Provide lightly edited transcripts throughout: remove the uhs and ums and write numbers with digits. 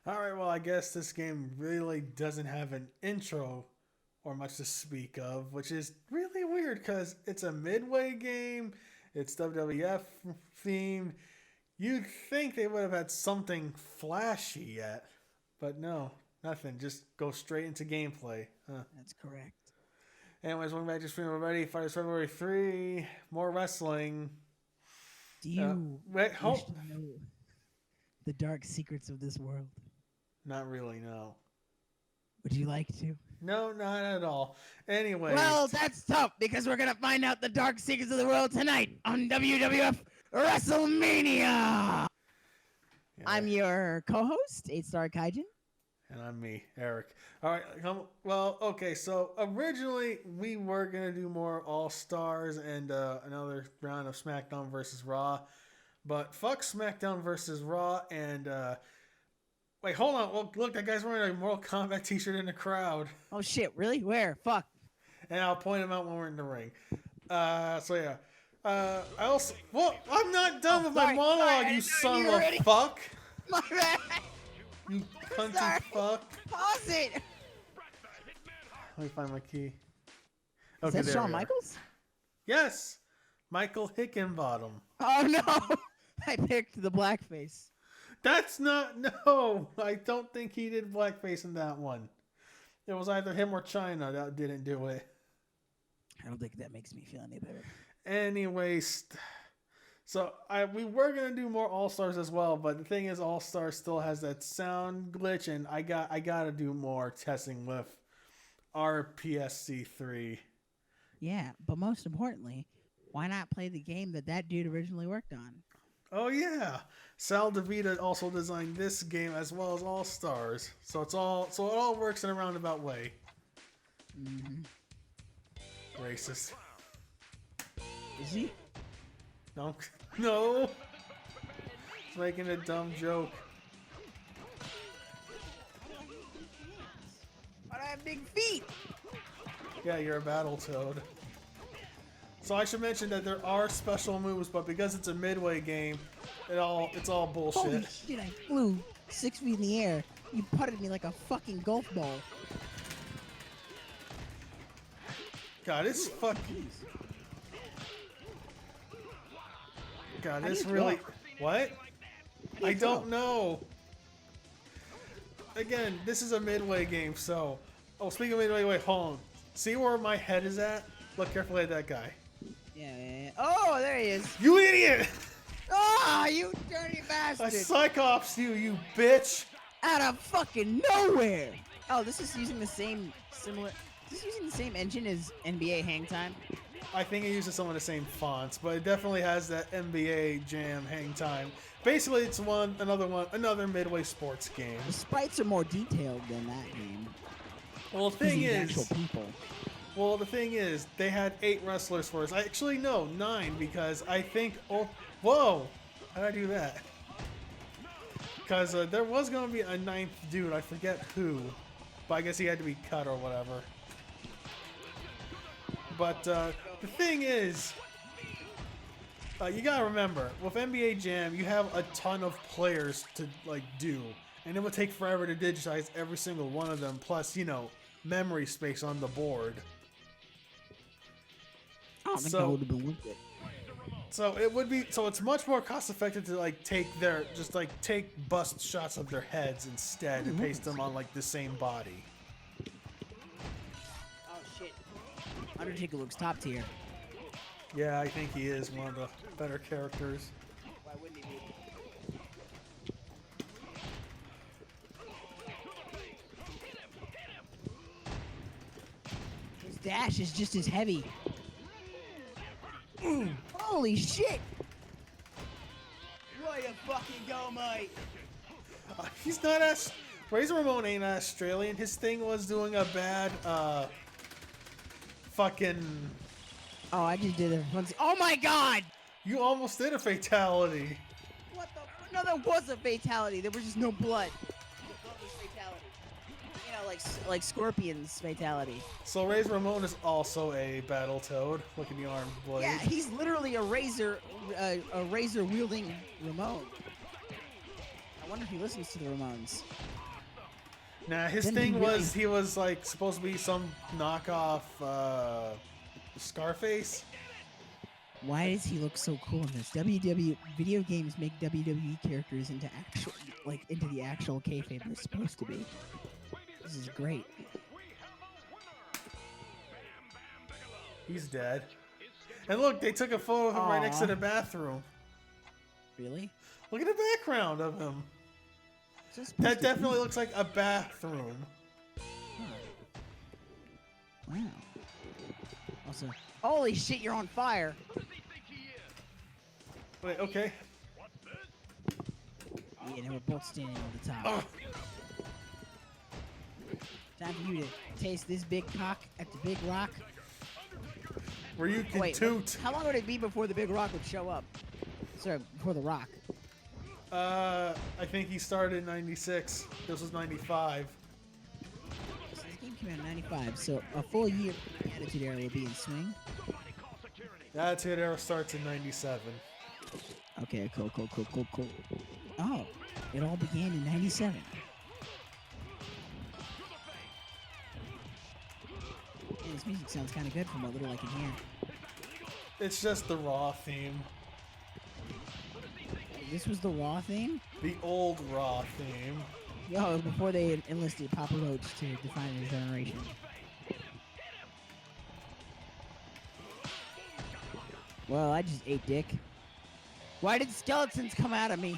All right, well, I guess this game really doesn't have an intro or much to speak of, which is really weird because it's a midway game. It's WWF themed. You'd think they would have had something flashy yet, but no, nothing. Just go straight into gameplay. Huh. That's correct. Anyways, welcome back to stream already. Fighters February 3. More wrestling. Do you Wait, wish to know the dark secrets of this world? Not really, no. Would you like to? No, not at all. Anyway. Well, that's tough because we're going to find out the dark secrets of the world tonight on WWF WrestleMania. Yeah. I'm your co-host, 8StarKaijin. And I'm me, Eric. All right. Well, okay. So originally we were gonna do more All Stars and another round of SmackDown versus Raw, but fuck SmackDown versus Raw and wait, hold on. Well, look, that guy's wearing a Mortal Kombat T-shirt in the crowd. Oh shit! Really? Where? Fuck. And I'll point him out when we're in the ring. So yeah. I also. Well, I'm not done with my monologue, you son of a fuck. My bad. You cunty Sorry. fuck. Pause it. Let me find my key. Is that Shawn Michaels? Yes, Michael Hickenbottom. Oh no! I picked the blackface. That's not. No, I don't think he did blackface in that one. It was either him or China that didn't do it. I don't think that makes me feel any better. Anyways, so we were gonna do more All Stars as well, but the thing is, All Stars still has that sound glitch, and I gotta do more testing with our PSC3. Yeah, but most importantly, why not play the game that dude originally worked on? Oh yeah, Sal DeVita also designed this game as well as All Stars, so it all works in a roundabout way. Mm-hmm. Racist. Is he? No, no. He's making a dumb joke. But I have big feet. Yeah, you're a Battletoad. So I should mention that there are special moves, but because it's a midway game, it's all bullshit. Holy shit! I flew 6 feet in the air. You putted me like a fucking golf ball. God, it's fucking. God, How do it's you really. talk? What? How do I you don't talk? know. Again, this is a midway game, so. Oh, speaking of midway, wait, hold on. See where my head is at? Look carefully at that guy. Yeah. Oh, there he is. You idiot! Ah, you dirty I bastard! psychops you bitch! Out of fucking nowhere! Oh, this is using the same similar. Is this using the same engine as NBA Hang Time? I think it uses some of the same fonts, but it definitely has that NBA Jam Hang Time. Basically, it's another midway sports game. The sprites are more detailed than that game. Well, the thing Actual is, people. they had 8 wrestlers for us. Actually, no, 9 because I think. Oh, whoa! How did I do that? Because there was gonna be a 9th dude. I forget who, but I guess he had to be cut or whatever. But the thing is, you gotta remember, with NBA Jam, you have a ton of players to do, and it would take forever to digitize every single one of them. Plus, memory space on the board. I don't think that would have been worth it. So it would be. So it's much more cost effective to take bust shots of their heads instead and paste them on the same body. Oh shit! Undertaker looks top tier. Yeah, I think he is one of the better characters. Why wouldn't he be? His dash is just as heavy. Holy shit! Way to fucking go, mate! He's not as. Razor Ramon ain't Australian. His thing was doing a bad, fucking. Oh, I just did it. Oh my god! You almost did a fatality. What the? No, that was a fatality. There was just no blood. That was fatality. You know, like Scorpion's fatality. So Razor Ramon is also a Battletoad. Look at the arm blade. Yeah, he's literally a razor wielding Ramon. I wonder if he listens to the Ramones. Nah, his Didn't he thing really- was he was like supposed to be some knockoff Scarface. Why does he look so cool in this? Video games make WWE characters into the actual kayfabe they're supposed to be. This is great. He's dead. And look, they took a photo of him right next to Aw. the bathroom. Really? Look at the background of him. Is this supposed That to definitely be? looks like a bathroom. Wow. Also, holy shit, you're on fire. Wait, okay. Yeah, they were both standing on the top. Oh, Time for you to taste this big cock at the big rock. where you can Wait, toot. how long would it be before the big rock would show up? Sorry, before the rock. I think he started in 96. This was 95. So this game came out in 95, so a full year of the Attitude Era will be in swing. The Attitude Era starts in 97. Okay, cool. Oh, it all began in 97. Man, this music sounds kind of good from what little I can hear. It's just the Raw theme. This was the Raw theme? The old Raw theme. Yo, before they enlisted Papa Roach to define their generation. Well, I just ate dick. Why did skeletons come out of me?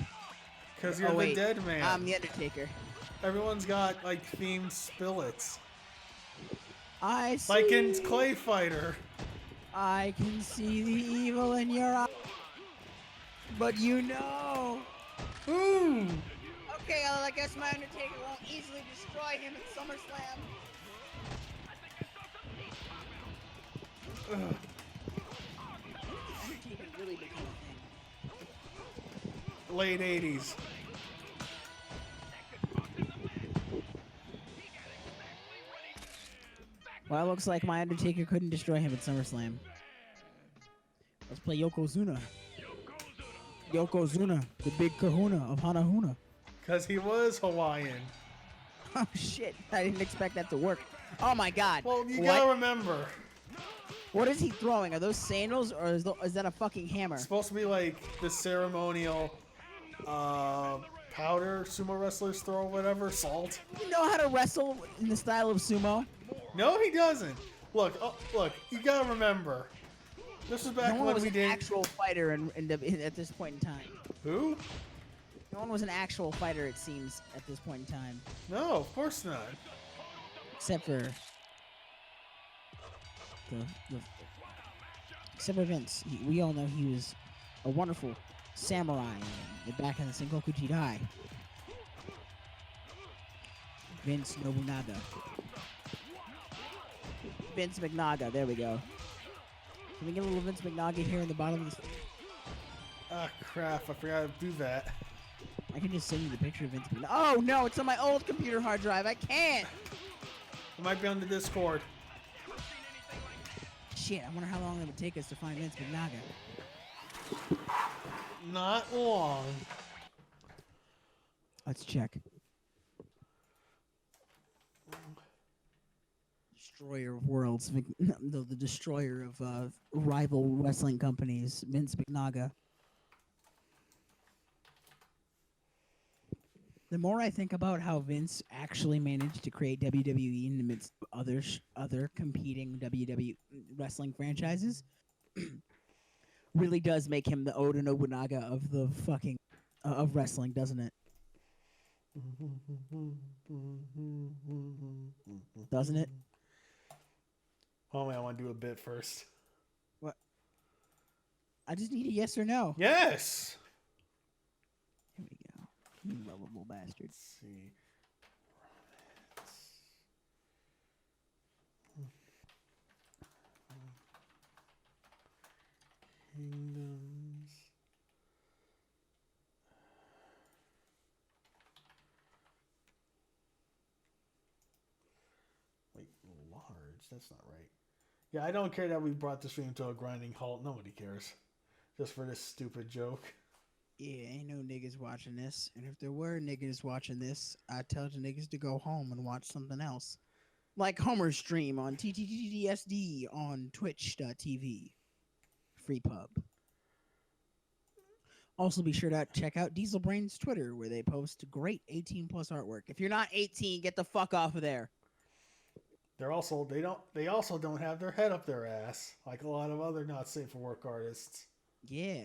Because you're Oh, the wait. dead man. I'm the Undertaker. Everyone's got, like, themed spillets. I see. Like in Clay Fighter. I can see the evil in your eyes. But you know. Ooh! Okay, well, I guess my Undertaker won't easily destroy him at SummerSlam. Ugh. Undertaker really became a thing. Late 80s. Well, it looks like my Undertaker couldn't destroy him at SummerSlam. Let's play Yokozuna. Yokozuna, the big kahuna of Hanahuna. Because he was Hawaiian. Oh shit, I didn't expect that to work. Oh my god. Well, you What? gotta remember. What is he throwing? Are those sandals or is that a fucking hammer? It's supposed to be like the ceremonial powder sumo wrestlers throw, whatever, salt. You know how to wrestle in the style of sumo? No, he doesn't. Look, look, you gotta remember. This was back No one when was we an did. actual fighter at this point in time. Who? No one was an actual fighter, it seems, at this point in time. No, of course not. Except for except for Vince. We all know he was a wonderful samurai back in the Sengoku Jidai. Vince Nobunaga. Vince McNaga, there we go. Can we get a little Vince McNaga here in the bottom of this? Ah, crap, I forgot to do that. I can just send you the picture of Vince McNaga. Oh no, it's on my old computer hard drive. I can't! It might be on the Discord. Shit, I wonder how long it would take us to find Vince McNaga. Not long. Let's check. Destroyer of worlds, the destroyer of rival wrestling companies, Vince McNaga. The more I think about how Vince actually managed to create WWE in the midst of other competing WWE wrestling franchises, really does make him the Oda Nobunaga of the fucking of wrestling, doesn't it? Doesn't it? Oh, wait, I want to do a bit first. What? I just need a yes or no. Yes! Here we go. You lovable bastard. Let's see. Kingdoms. Wait, large? That's not right. Yeah, I don't care that we brought the stream to a grinding halt. Nobody cares. Just for this stupid joke. Yeah, ain't no niggas watching this. And if there were niggas watching this, I'd tell the niggas to go home and watch something else. Like Homer's stream on TTTDSD on twitch.tv. Free pub. Also, be sure to check out Diesel Brain's Twitter, where they post great 18 plus artwork. If you're not 18, get the fuck off of there. They also don't have their head up their ass like a lot of other not safe for work artists. Yeah.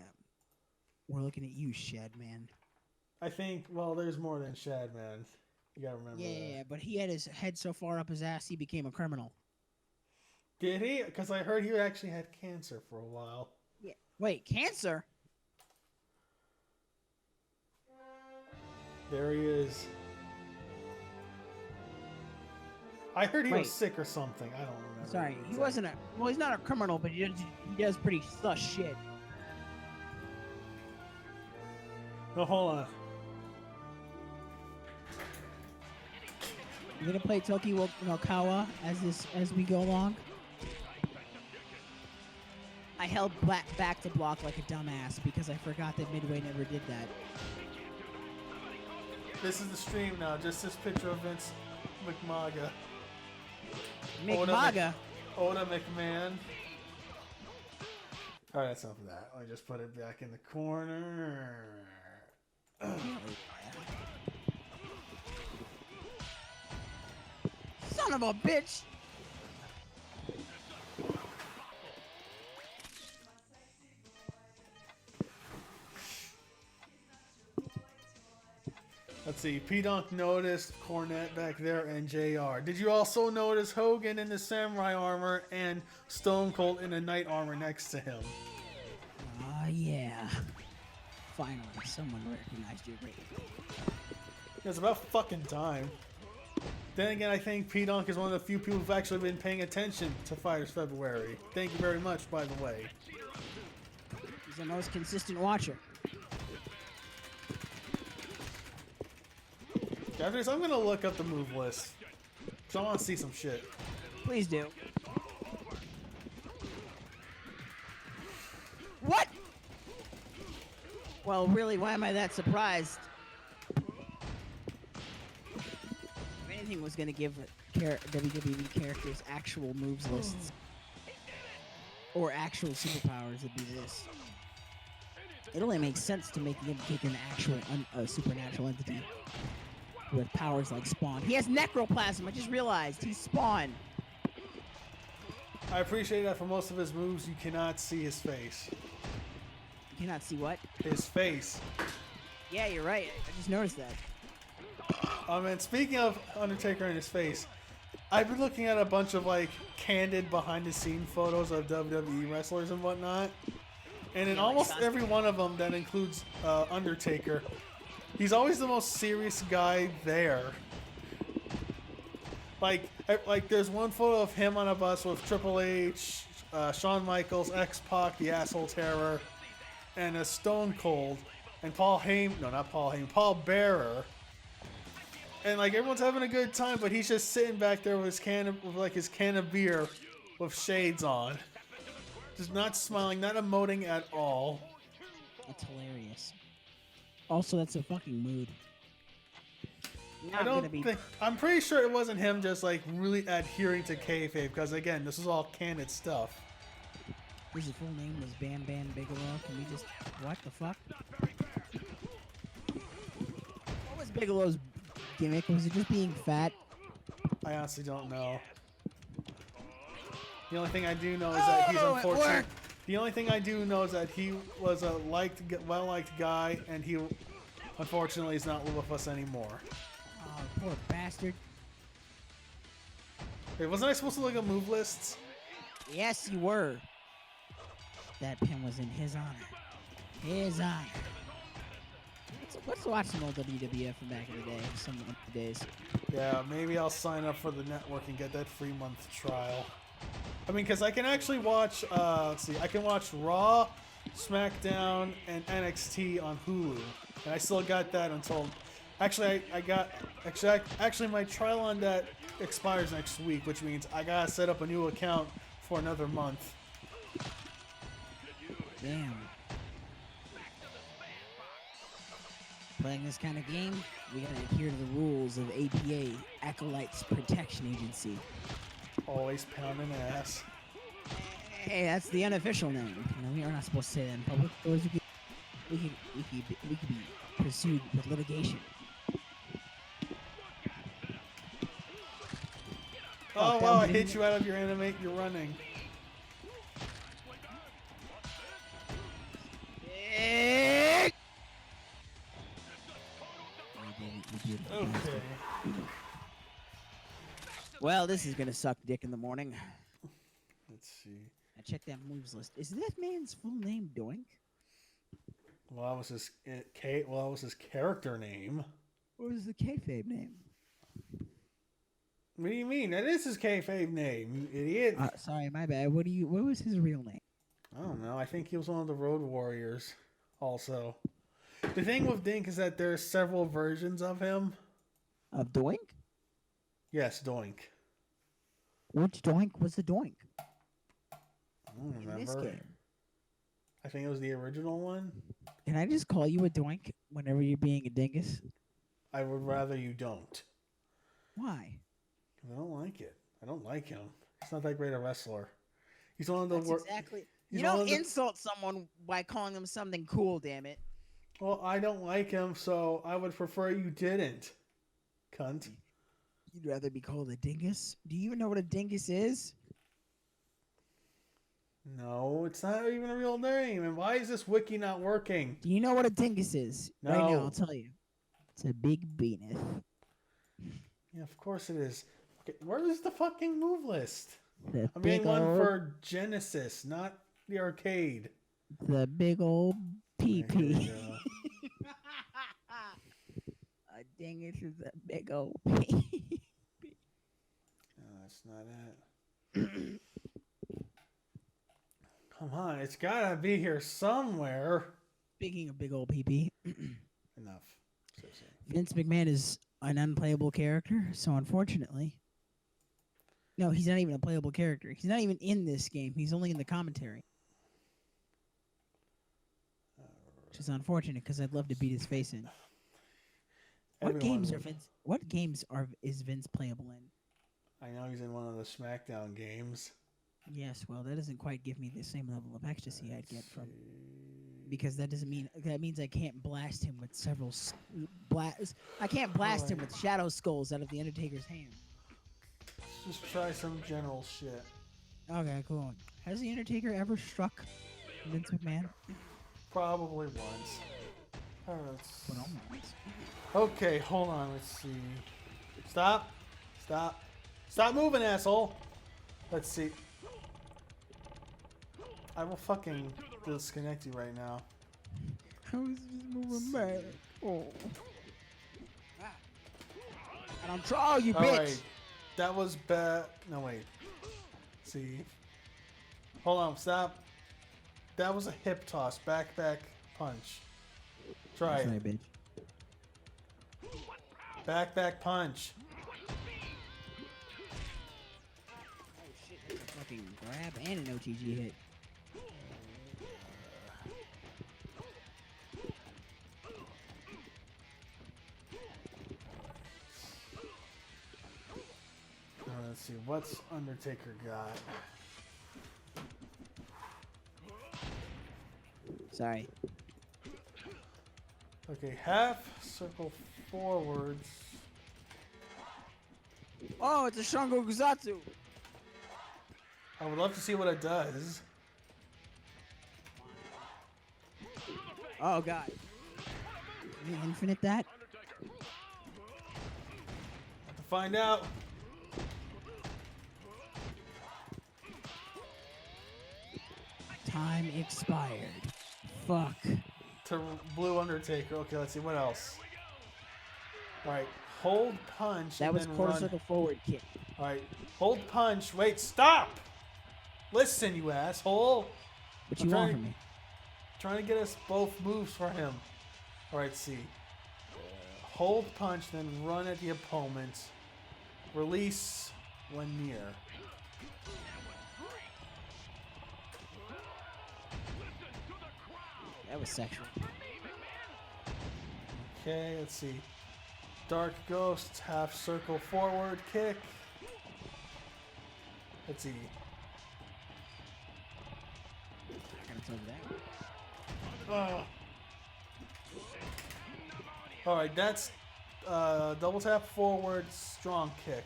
We're looking at you, Shad Man. I think, well, there's more than Shad Man. You gotta remember that. Yeah, but he had his head so far up his ass he became a criminal. Did he? Because I heard he actually had cancer for a while. Yeah. Wait, cancer? There he is. I heard he was sick or something. I don't remember. Sorry, he wasn't a... Well, he's not a criminal, but he does pretty sus shit. No, hold on. You gonna play Toki no Kawa as we go along? I held back to block like a dumbass because I forgot that Midway never did that. This is the stream now. Just this picture of Vince McMaga. McMaga? Oda McMahon. Alright, that's enough of that. Let me just put it back in the corner. Son of a bitch! Let's see. P-Dunk noticed Cornette back there and JR. Did you also notice Hogan in the samurai armor and Stone Cold in the knight armor next to him? Yeah. Finally, someone recognized your grade. It's about fucking time. Then again, I think P-Dunk is one of the few people who've actually been paying attention to Fighters February. Thank you very much, by the way. He's the most consistent watcher. After this, I'm gonna look up the move list. So I want to see some shit. Please do. What? Well, really, why am I that surprised? If anything was going to give WWE characters actual moves lists or actual superpowers, it'd be this. It only makes sense to make him take an actual supernatural entity with powers like Spawn. He has necroplasm. I just realized he's Spawn. I appreciate that for most of his moves, you cannot see his face. You cannot see what? His face. Yeah, you're right. I just noticed that. And speaking of Undertaker and his face, I've been looking at a bunch of like candid behind-the-scene photos of WWE wrestlers and whatnot, and in almost every one of them that includes Undertaker, he's always the most serious guy there. Like there's one photo of him on a bus with Triple H, Shawn Michaels, X-Pac, the Asshole Terror, and a Stone Cold, and Paul Bearer. And like everyone's having a good time, but he's just sitting back there with his can of beer with shades on. Just not smiling, not emoting at all. That's hilarious. Also, that's a fucking mood. I'm pretty sure it wasn't him just like really adhering to kayfabe, because again, this is all candid stuff. His full name was Bam Bam Bigelow. Can we just... What the fuck? What was Bigelow's gimmick? Was it just being fat? I honestly don't know. The only thing I do know is that he's unfortunate. The only thing I do know is that he was a well-liked guy, and he unfortunately is not with us anymore. Oh, poor bastard. Wait, wasn't I supposed to look at move lists? Yes, you were. That pin was in his honor. His honor. Let's watch some old WWF from back in the day, some of the days. Yeah, maybe I'll sign up for the network and get that free month trial. I mean, because I can actually watch, let's see, I can watch Raw, SmackDown, and NXT on Hulu. And I still got that until, actually, actually my trial on that expires next week, which means I gotta set up a new account for another month. Damn. Playing this kind of game, we gotta adhere to the rules of APA, Acolytes Protection Agency. Always pounding ass. Hey, that's the unofficial name. You know, we are not supposed to say that in public. Otherwise, we could be pursued with litigation. Oh wow! I hit you out of your animate. You're running. Okay. Well, this is gonna suck dick in the morning. Let's see. I checked that moves list. Is that man's full name Doink? Well, that was his that was his character name. What is the kayfabe name? What do you mean? That is his kayfabe name, you idiot. Sorry, my bad. What was his real name? I don't know. I think he was one of the Road Warriors. Also, the thing with Dink is that there's several versions of him. Of Doink? Yes, Doink. Which Doink was the Doink? I don't remember. In this game. I think it was the original one. Can I just call you a Doink whenever you're being a dingus? I would rather you don't. Why? I don't like it. I don't like him. He's not that great a wrestler. He's one of the worst. Exactly. You don't insult someone by calling them something cool, damn it. Well, I don't like him, so I would prefer you didn't. Cunt. You'd rather be called a dingus? Do you even know what a dingus is? No, it's not even a real name. And why is this wiki not working? Do you know what a dingus is? No. Right now, I'll tell you. It's a big penis. Yeah, of course it is. Okay, where is the fucking move list? The I'm getting one for Genesis, not the arcade. The big old pee-pee. A dingus is a big old pee. No, that's not it. Come on, it's gotta be here somewhere. Speaking of big old pee-pee. Enough. Seriously. Vince McMahon is an unplayable character, so unfortunately... No, he's not even a playable character. He's not even in this game. He's only in the commentary. Which is unfortunate because I'd love to beat his face in. What games is Vince playable in? I know he's in one of the SmackDown games. Yes, well, that doesn't quite give me the same level of ecstasy I'd get from, because that means I can't blast him with several I can't blast him with shadow skulls out of the Undertaker's hand. Let's just try some general shit. Okay, cool. Has the Undertaker ever struck Vince McMahon? Probably once. Okay, hold on. Let's see. Stop. Stop moving, asshole. Let's see. I will fucking disconnect you right now. I was just moving back. Oh. I don't draw you, bitch. Right. That was bad. No, wait. Let's see. Hold on. Stop. That was a hip toss. Back punch. Try it. Sorry, bitch. Back punch. Oh shit, that's a fucking grab and an OTG hit. Let's see. What's Undertaker got? Sorry. Okay, half circle forwards. Oh, it's a Shango Guzatsu. I would love to see what it does. Oh god. You infinite that? Have to find out. Time expired. Fuck. To Blue Undertaker. Okay, let's see what else. Alright, hold punch. That and was then quarter run. circle forward kick. Alright, hold punch. Wait, stop! Listen, you asshole. What you want from me? Trying to get us both moves for him. Alright, see. Hold punch, then run at the opponent. Release when near. That was sexual. Okay, let's see. Dark Ghost, half circle forward kick. Let's see. Alright, that's double tap forward, strong kick.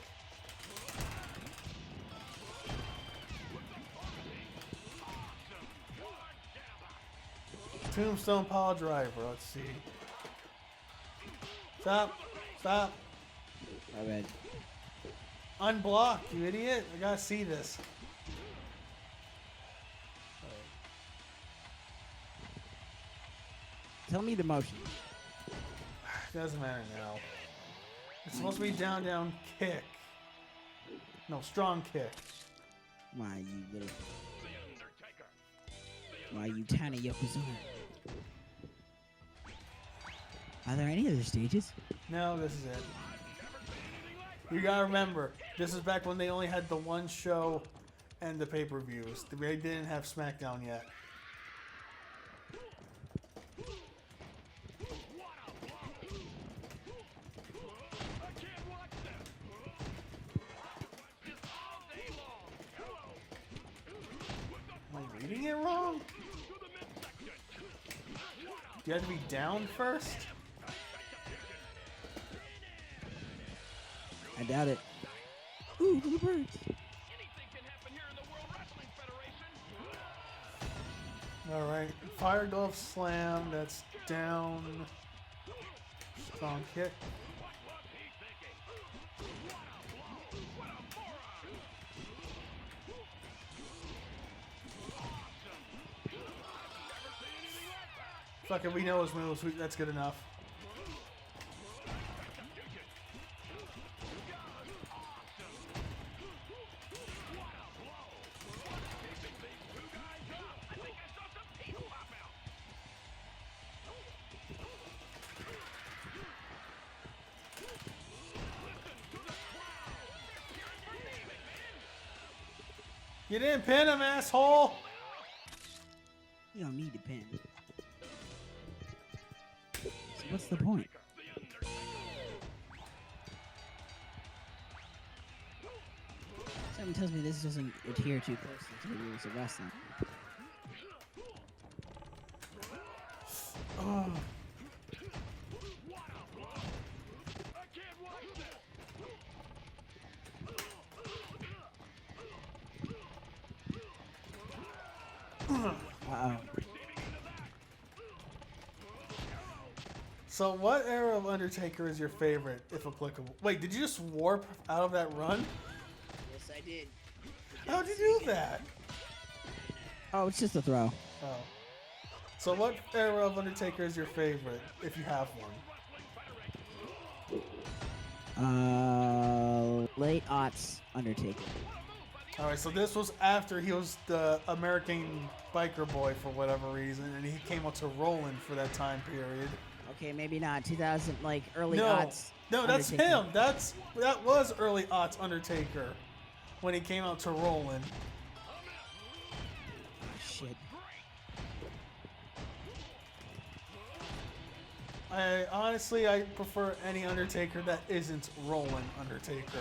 Tombstone Power Driver, let's see. Stop. Stop. My bad. Unblock, you idiot. I gotta see this. Tell me the motion. Doesn't matter now. It's supposed to be down, down, kick. No, strong kick. Why, you little... Why, you tiny Yokozuna. Are there any other stages? No, this is it. You gotta remember, this is back when they only had the one show and the pay-per-views. They didn't have SmackDown yet. Am I reading it wrong? Do you have to be down first? I doubt it. Ooh, little birds. Alright, Fire Glove Slam, that's down. Strong kick. Fuck it, we know his moves, that's good enough. You didn't pin him, asshole! You don't need to pin. So what's the point? Something tells me this doesn't adhere too closely to the rules of wrestling. Oh. Uh-oh. So what era of Undertaker is your favorite, if applicable? Wait, did you just warp out of that run? Yes, I did. How'd you do that? Oh, it's just a throw. Oh. So what era of Undertaker is your favorite, if you have one? Late aughts Undertaker. Alright, so this was after he was the American biker boy for whatever reason, and he came up to Roland for that time period. Okay, maybe not 2000, like early No, aughts. no, that's Undertaker. him. That was early aughts Undertaker when he came out to Roland. Shit. I prefer any Undertaker that isn't Roland Undertaker.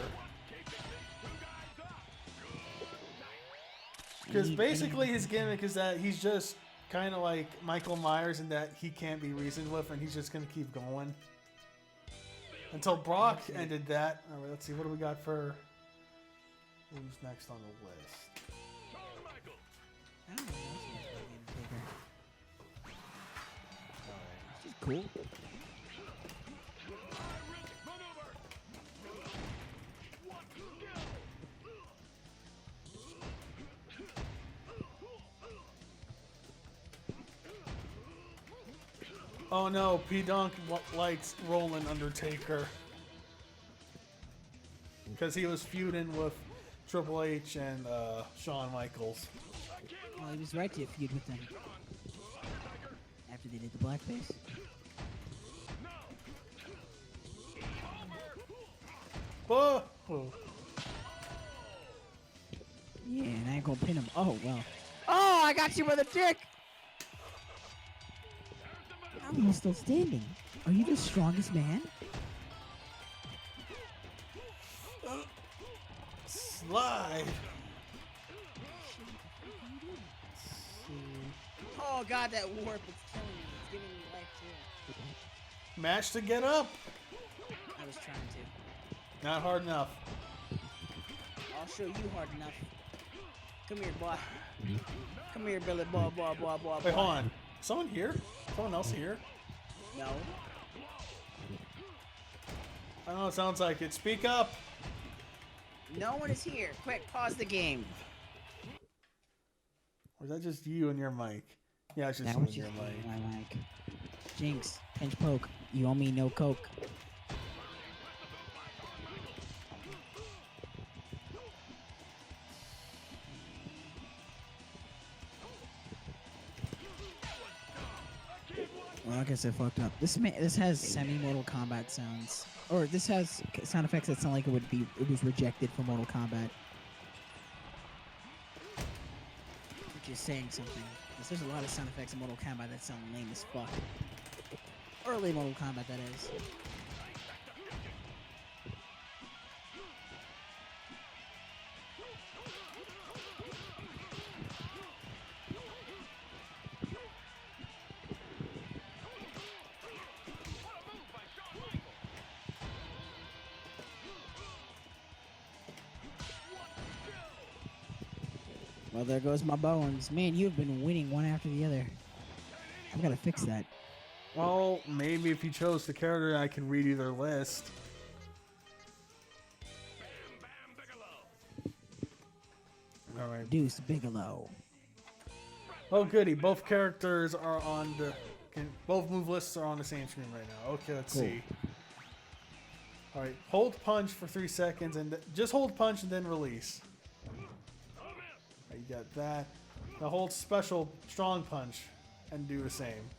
Because basically his gimmick is that he's just kind of like Michael Myers in that he can't be reasoned with and he's just going to keep going. Until Brock ended that. Alright, let's see. What do we got for... Who's next on the list? I don't know. Undertaker. Alright. She's cool. Oh no, P-Dunk likes Roland Undertaker. Because he was feuding with Triple H and Shawn Michaels. Well, he was right to feud with them. After they did the blackface. Whoa! Yeah, and I ain't gonna pin him. Oh, well. Oh, I got you with a dick! How are you still standing? Are you the strongest man? Slide. Oh god, that warp is killing me. It's giving me life too. Match to get up. I was trying to. Not hard enough. I'll show you hard enough. Come here, boy. Come here, Billy boy. Wait, hold on. Someone here? Someone else here? No. I don't know, it sounds like it. Speak up. No one is here. Quick, pause the game. Or is that just you and your mic? Yeah, it's just That you was and your just mic. my mic. Jinx, pinch poke. You owe me no coke. Well, I guess I fucked up. This has semi-Mortal Kombat sounds, or this has sound effects that sound like it was rejected for Mortal Kombat. Which is saying something. 'Cause there's a lot of sound effects in Mortal Kombat that sound lame as fuck. Early Mortal Kombat, that is. Well, there goes my bones. Man, you've been winning one after the other. I've got to fix that. Well, maybe if you chose the character, I can read you their list. Alright. Deuce Bigelow. Oh, goody. Both characters are on the... both move lists are on the same screen right now. Okay, let's see. Alright, hold punch for 3 seconds, and just hold punch and then release. You got that. Now hold special strong punch and do the same.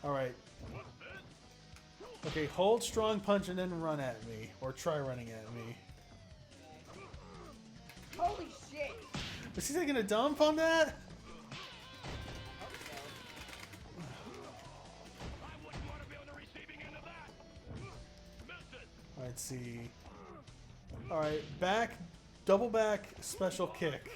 Alright. Okay, hold strong punch and then run at me. Or try running at me. Holy shit! Was he taking a dump on that? Let's see. Alright, back, double back, special kick.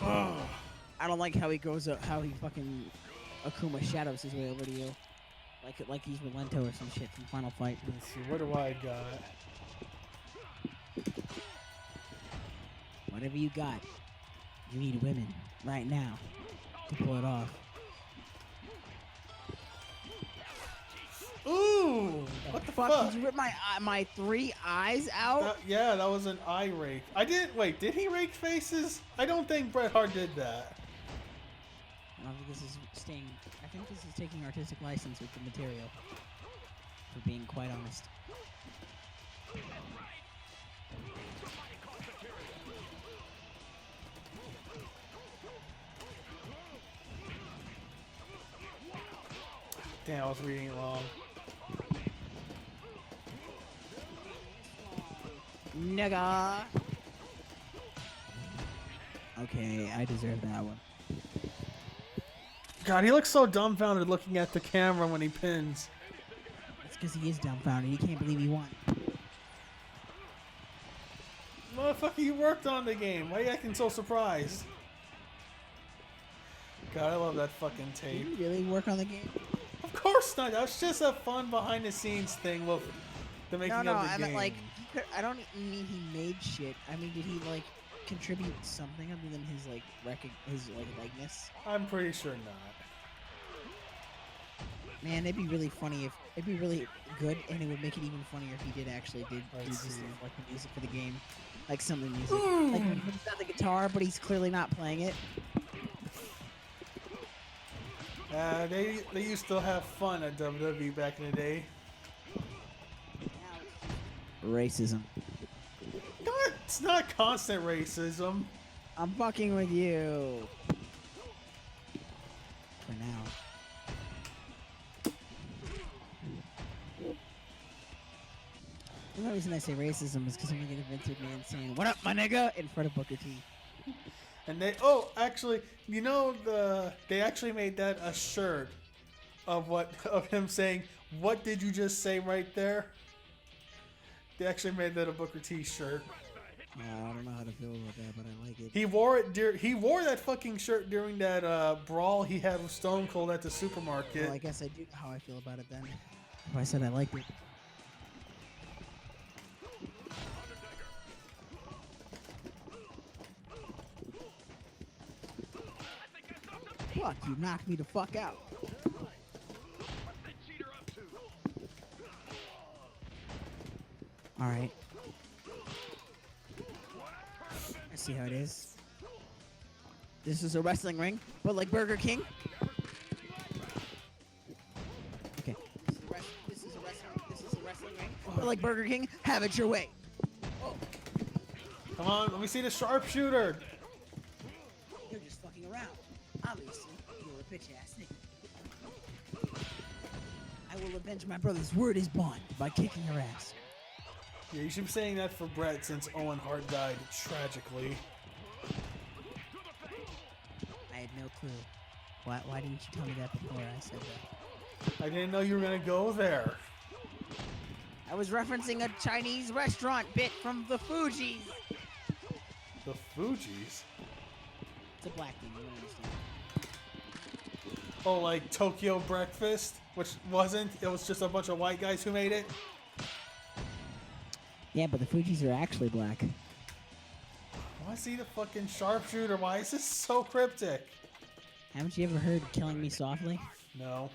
I don't like how he goes up, how he fucking Akuma shadows his way over to you. Like he's Relento or some shit from Final Fight. Let's see, what do I got? Whatever you got, you need women right now to pull it off. Ooh! What the fuck? Did you rip my 3 eyes out? Yeah, that was an eye rake. I didn't... Wait, did he rake faces? I don't think Bret Hart did that. I don't think this is staying... I think this is taking artistic license with the material. For being quite honest. Damn, I was reading it wrong. Nigga! Okay, I deserve that one. God, he looks so dumbfounded looking at the camera when he pins. That's because he is dumbfounded. He can't believe he won. Motherfucker, you worked on the game. Why are you acting so surprised? God, I love that fucking tape. Did you really work on the game? Of course not. That was just a fun behind-the-scenes thing with the making of the I game. meant like, I don't mean he made shit. I mean, did he like contribute something other than his like likeness? I'm pretty sure not. Man, it'd be really funny if it'd be really good, and it would make it even funnier if he did actually do just like the music for the game, like some of the music. Like he's got the guitar, but he's clearly not playing it. They used to have fun at WWE back in the day. racism. God, it's not constant racism. I'm fucking with you. For now. The only reason I say racism is because I'm gonna get a Vince McMahon saying, "What up, my nigga?" in front of Booker T. And actually, they actually made that a shirt of him saying, "What did you just say right there?" They actually made that a Booker T shirt. I don't know how to feel about that, but I like it. He wore that fucking shirt during that brawl he had with Stone Cold at the supermarket. Well, I guess I do know how I feel about it then. If I said I liked it. Fuck, you knocked me the fuck out. Alright. I see how it is. This is a wrestling ring, but like Burger King. Okay. This is a wrestling ring, but like Burger King. Have it your way. Oh. Come on, let me see the sharpshooter. You're just fucking around. Obviously, you're a bitch ass nigga. I will avenge my brother's word is bond by kicking your ass. Yeah, you should be saying that for Brett since Owen Hart died tragically. I had no clue. Why didn't you tell me that before I said that? I didn't know you were gonna go there. I was referencing a Chinese restaurant bit from the Fugees. The Fugees? It's a black thing, you don't understand. Oh, like Tokyo Breakfast? Which wasn't. It was just a bunch of white guys who made it. Yeah, but the Fugees are actually black. I want to see the fucking sharpshooter. Why is this so cryptic? Haven't you ever heard Killing Me Softly? No.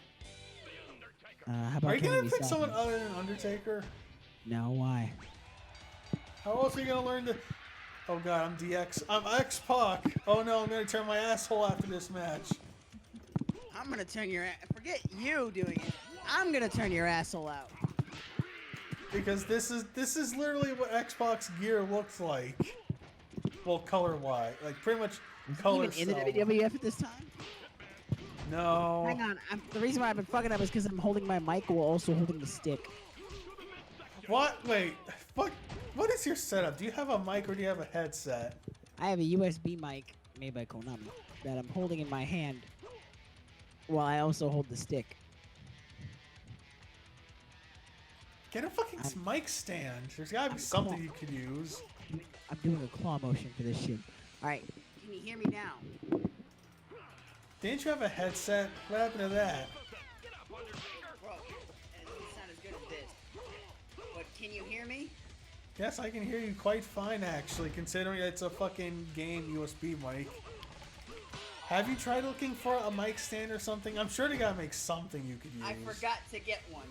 How about Are you Killing gonna Me pick Softly? someone other than Undertaker? No, why? How else are you gonna learn to... Oh god, I'm DX. I'm X-Pac. Oh no, I'm gonna turn my asshole after this match. I'm gonna turn your forget you doing it. I'm gonna turn your asshole out. Because this is literally what X-Pac's gear looks like. Well, color-wise. Like, pretty much color Even in the style. WWF at this time? No. Hang on. The reason why I've been fucking up is because I'm holding my mic while also holding the stick. What? Wait. What is your setup? Do you have a mic or do you have a headset? I have a USB mic made by Konami that I'm holding in my hand while I also hold the stick. Get a fucking mic stand. There's gotta be something you could use. I'm doing a claw motion for this shit. Alright, can you hear me now? Didn't you have a headset? What happened to that? Bro, it's not as good as this. But can you hear me? Yes, I can hear you quite fine, actually, considering it's a fucking game USB mic. Have you tried looking for a mic stand or something? I'm sure they gotta make something you could use. I forgot to get one.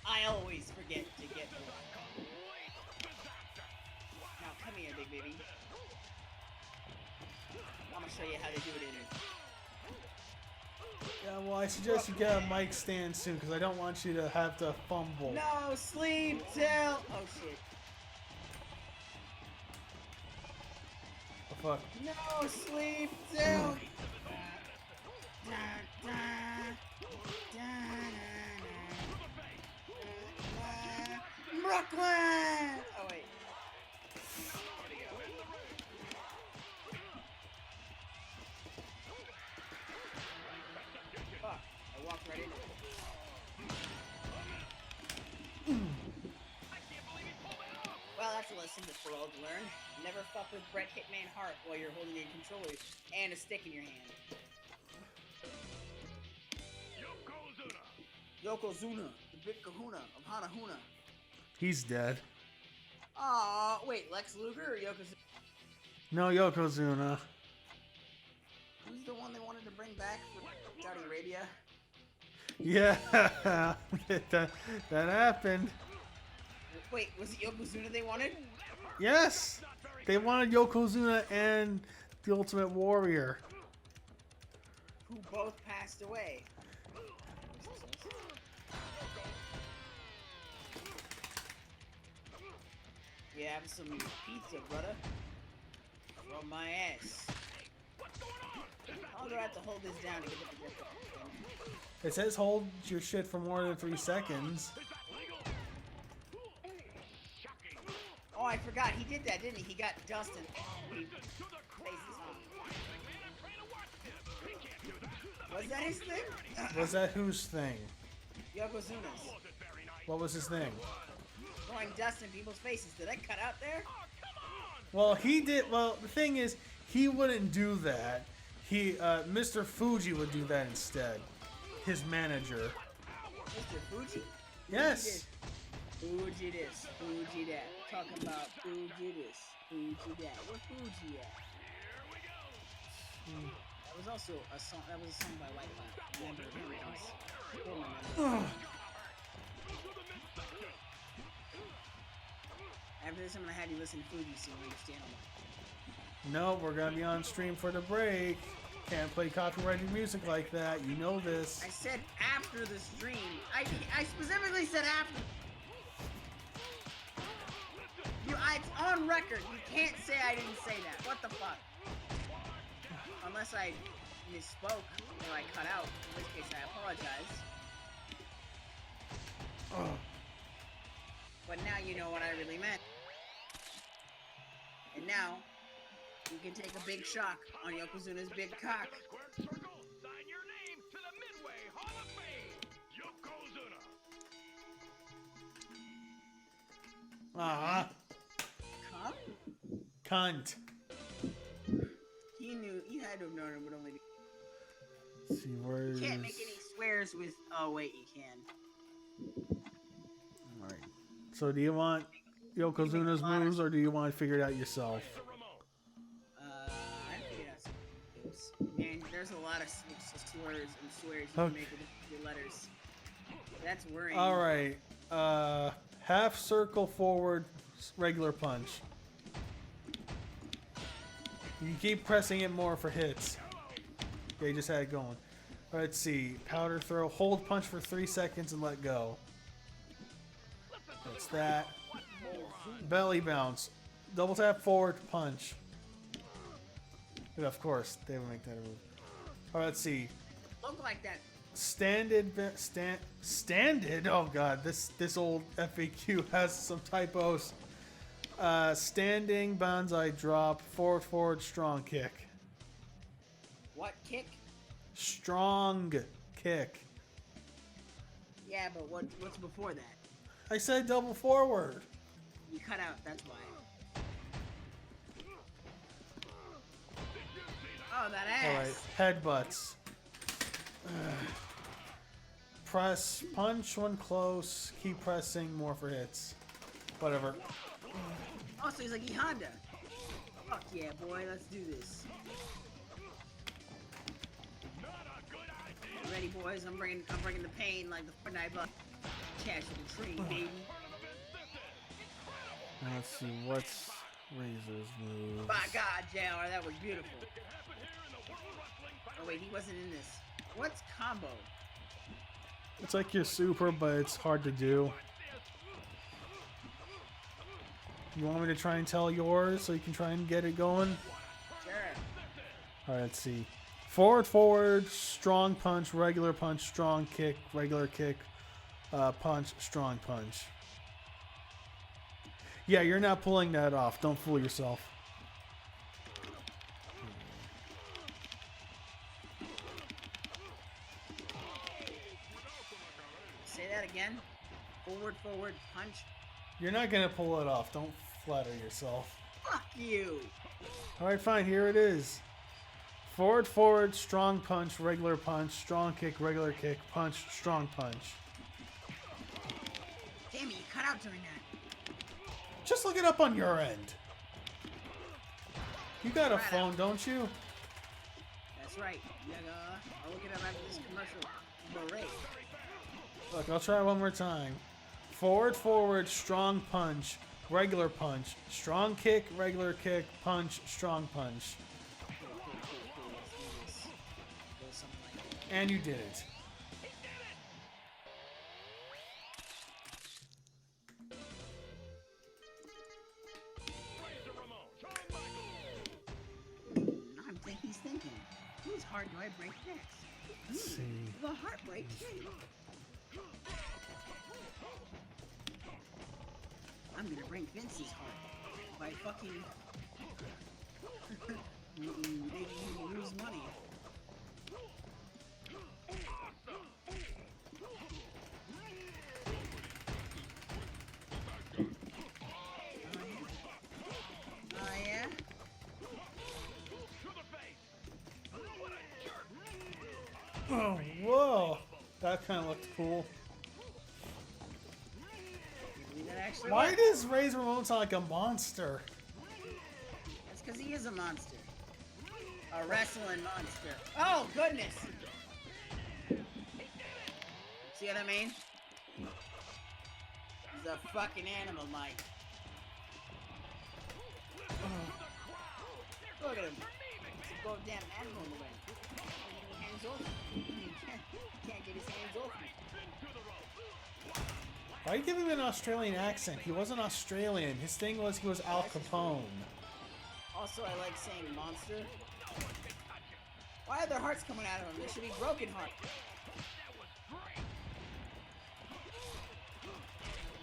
I always forget to get one. Now come here, big baby. I'm gonna show you how to do it in it. Yeah, well, I suggest you get a mic stand soon, because I don't want you to have to fumble. No sleep till. Oh shit. The fuck? No sleep till. Brooklyn! Oh wait. Fuck, I walked right into it. Well, that's a lesson that we're all to learn. Never fuck with Bret Hitman Hart while you're holding a controller and a stick in your hand. Yokozuna, the big kahuna of Hanahuna. He's dead. Aw, wait, Lex Luger or Yokozuna? No, Yokozuna. Who's the one they wanted to bring back for Saudi Arabia? Yeah, that happened. Wait, was it Yokozuna they wanted? Yes! They wanted Yokozuna and the Ultimate Warrior. Who both passed away. You have some pizza, brother. From my ass. How do I have to hold this down to get the grip? It says hold your shit for more than 3 seconds. Oh, I forgot. He did that, didn't he? He got Dustin. He faces on. Was that his thing? Was that whose thing? Yokozuna's. What was his thing? Throwing dust in people's faces. Did I cut out there? Well, he did. Well, the thing is, he wouldn't do that. Mr. Fuji would do that instead. His manager. Mr. Fuji? Yes. Fuji this, Fuji that. Talking about Fuji this, Fuji that. Where Fuji at? That was also a song. That was a song by White Cloud. Remember, After this, I'm gonna have you listen to Fuji so you understand all that. No, we're gonna be on stream for the break. Can't play copyrighted music like that. You know this. I said after the stream. I specifically said after. It's on record. You can't say I didn't say that. What the fuck? Unless I misspoke or I cut out. In which case, I apologize. Oh. But now you know what I really meant. And now, you can take a big shock on Yokozuna's big cock. Sign your name to the Midway Hall of Fame, Yokozuna. Ah. Cum? Cunt. He knew. He had to have known it would only be. Let's see, where You is... can't make any swears with. Oh wait, you can. Alright. So do you want Yokozuna's moves, or do you want to figure it out yourself? I figured out some moves. Man, there's a lot of slurs and swears you Okay. can make with your letters. That's worrying. Alright. Half circle forward, regular punch. You keep pressing it more for hits. Okay, just had it going. Let's see. Powder throw. Hold punch for 3 seconds and let go. That's that. Belly bounce. Double tap forward punch. And of course, they would make that a move. Alright, let's see. Look like that. Standard. Oh god, this old FAQ has some typos. Standing banzai drop. Forward, strong kick. What kick? Strong kick. Yeah, but what's before that? I said double forward. You cut out. That's why. Oh, that ass. Alright, headbutts. Press, punch when close, keep pressing, more for hits. Whatever. Oh, so he's like E Honda. Fuck yeah, boy. Let's do this. Ready, boys? I'm bringing the pain like the Fortnite bug. Cash in the tree, baby. Let's see, what's Razor's move? My God, JR, that was beautiful. Oh wait, he wasn't in this. What's combo? It's like your super, but it's hard to do. You want me to try and tell yours so you can try and get it going? Sure. Alright, let's see. Forward, strong punch, regular punch, strong kick, regular kick, punch, strong punch. Yeah, you're not pulling that off. Don't fool yourself. Say that again. Forward, punch. You're not going to pull it off. Don't flatter yourself. Fuck you. Alright, fine. Here it is. Forward, strong punch, regular punch, strong kick, regular kick, punch, strong punch. Damn it, you cut out during that. Just look it up on your end. You got a phone, don't you? That's right. I'll look it up after this commercial break. Look, I'll try one more time. Forward, strong punch, regular punch, strong kick, regular kick, punch, strong punch. And you did it. break next? Let's see. The heartbreak king. I'm gonna break Vince's heart by fucking making him lose money. Oh yeah? Oh, whoa. That kind of looked cool. That actually Why worked. does Razor Ramon sound like a monster? That's because he is a monster. A wrestling monster. Oh, goodness! See what I mean? He's a fucking animal, Mike. Look at him. He's a goddamn animal in the ring. Hands off. Can't get his hands off me. Why give him an Australian accent? He wasn't Australian. His thing was he was Al Capone. Also, I like saying monster. Why are their hearts coming out of him? There should be broken heart.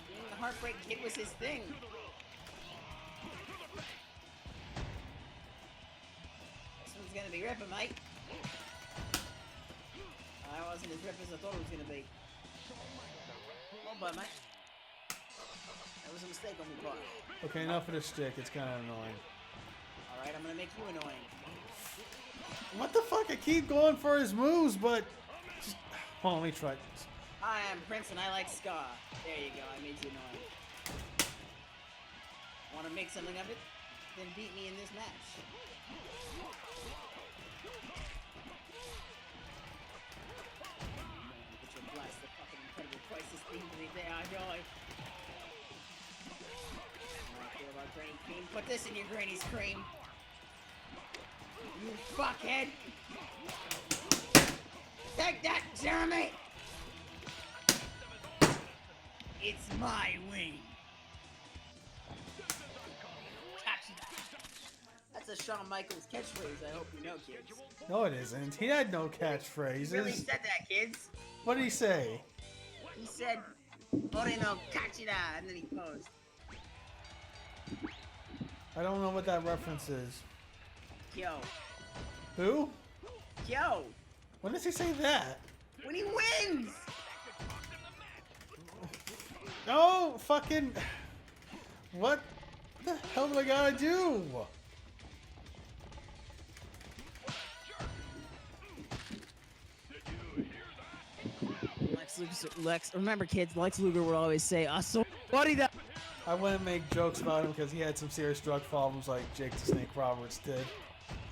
Being the Heartbreak Kid was his thing. This one's gonna be ripping, mate. I wasn't as ripping as I thought it was gonna be. Oh, but mate. That was a mistake on my part. Okay, enough of the stick. It's kind of annoying. Alright, I'm gonna make you annoying. What the fuck? I keep going for his moves, but... Just... Hold on, let me try. Hi, I'm Prince and I like ska. There you go, I made you annoying. Wanna make something of it? Then beat me in this match. Get your blast the fucking incredible crisis theme to me there, I know. I care about Granny Cream. Put this in your Granny's cream. You fuckhead! Take that, Jeremy! It's my wing. That's a Shawn Michaels catchphrase, I hope you know, kids. No, it isn't. He had no catchphrases. He really said that, kids. What did he say? He said, Ore no kachira, and then he posed. I don't know what that reference is. Yo. Who? Yo! When does he say that? When he wins! No, fucking... What the hell do I gotta do? Remember, kids, Lex Luger would always say, "Asorida." I wouldn't make jokes about him because he had some serious drug problems like Jake the Snake Roberts did.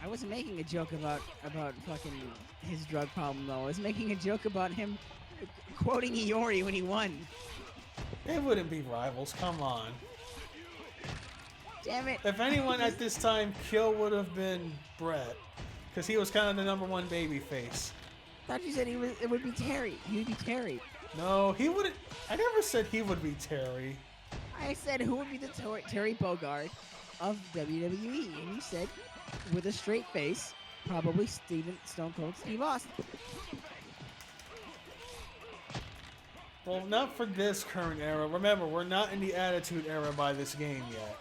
I wasn't making a joke about fucking his drug problem, though. I was making a joke about him quoting Iori when he won. They wouldn't be rivals, come on. Damn it. If anyone at this time, Kill would have been Brett. Because he was kind of the #1 baby face. I thought you said it would be Terry. He would be Terry. No, he wouldn't. I never said he would be Terry. I said who would be the Terry Bogard of WWE, and you said with a straight face, probably Stone Cold Steve Austin. Well, not for this current era. Remember, we're not in the Attitude Era by this game yet.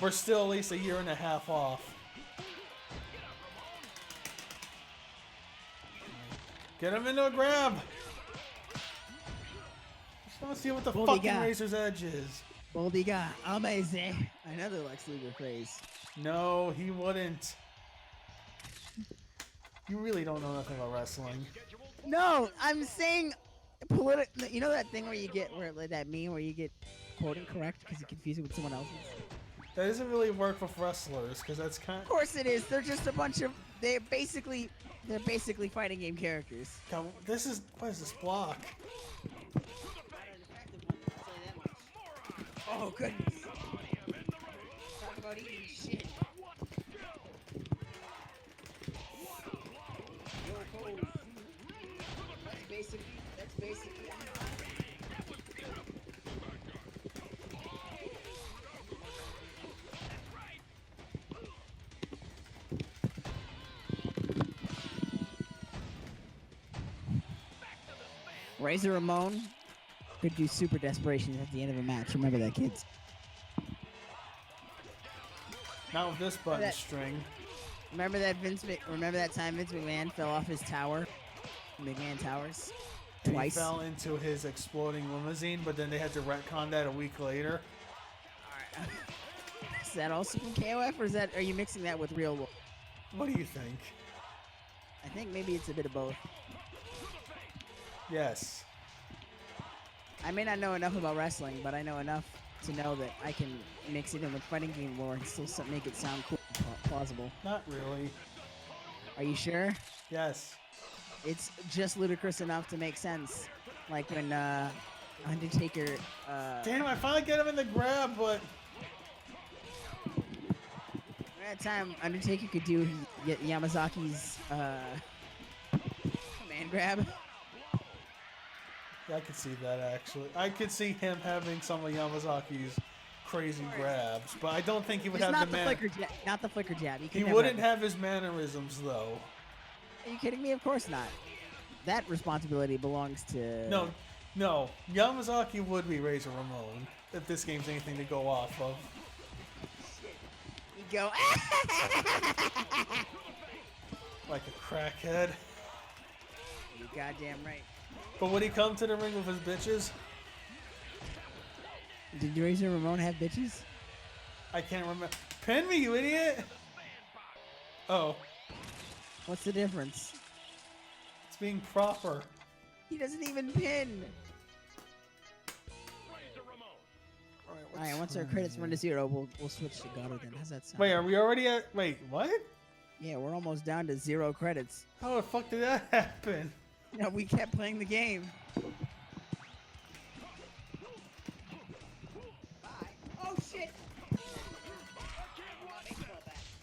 We're still at least a year and a half off. Get him into a grab! Just want to see what the fucking Razor's Edge is. Boldiga, amazing. Another Lex Luger phrase. No, he wouldn't. You really don't know nothing about wrestling. No, I'm saying you know that thing where you get that meme where you get quoting correct because you confuse it with someone else's. That doesn't really work with wrestlers because that's kind. Of course it is. They're just a bunch of. They're basically fighting game characters. God, this is what is this block? Oh goodness! Talk about eating shit. That's basically. Razor Ramon could do super desperation at the end of a match. Remember that, kids. Not with this button string. Remember that time Vince McMahon fell off his tower, McMahon Towers, twice. He fell into his exploding limousine, but then they had to retcon that a week later. All right. Is that also from KOF, or are you mixing that with real world? What do you think? I think maybe it's a bit of both. Yes. I may not know enough about wrestling, but I know enough to know that I can mix it in with fighting game lore and still make it sound cool and plausible. Not really. Are you sure? Yes. It's just ludicrous enough to make sense. Like when Undertaker... Damn, I finally get him in the grab, but... At that time, Undertaker could do Yamazaki's command grab. Yeah, I could see that, actually. I could see him having some of Yamazaki's crazy grabs, but I don't think he would Just have not the not the flicker jab. He wouldn't have his mannerisms, though. Are you kidding me? Of course not. That responsibility belongs to... No. Yamazaki would be Razor Ramon, if this game's anything to go off of. You go... Like a crackhead. You're goddamn right. But would he come to the ring with his bitches? Did Razor Ramon have bitches? I can't remember. Pin me, you idiot! Oh. What's the difference? It's being proper. He doesn't even pin. Alright, once our credits run to 0, we'll switch to Goddard then. How's that sound? Wait, are we already at... Wait, what? Yeah, we're almost down to 0 credits. How the fuck did that happen? You know, we kept playing the game. Oh, shit!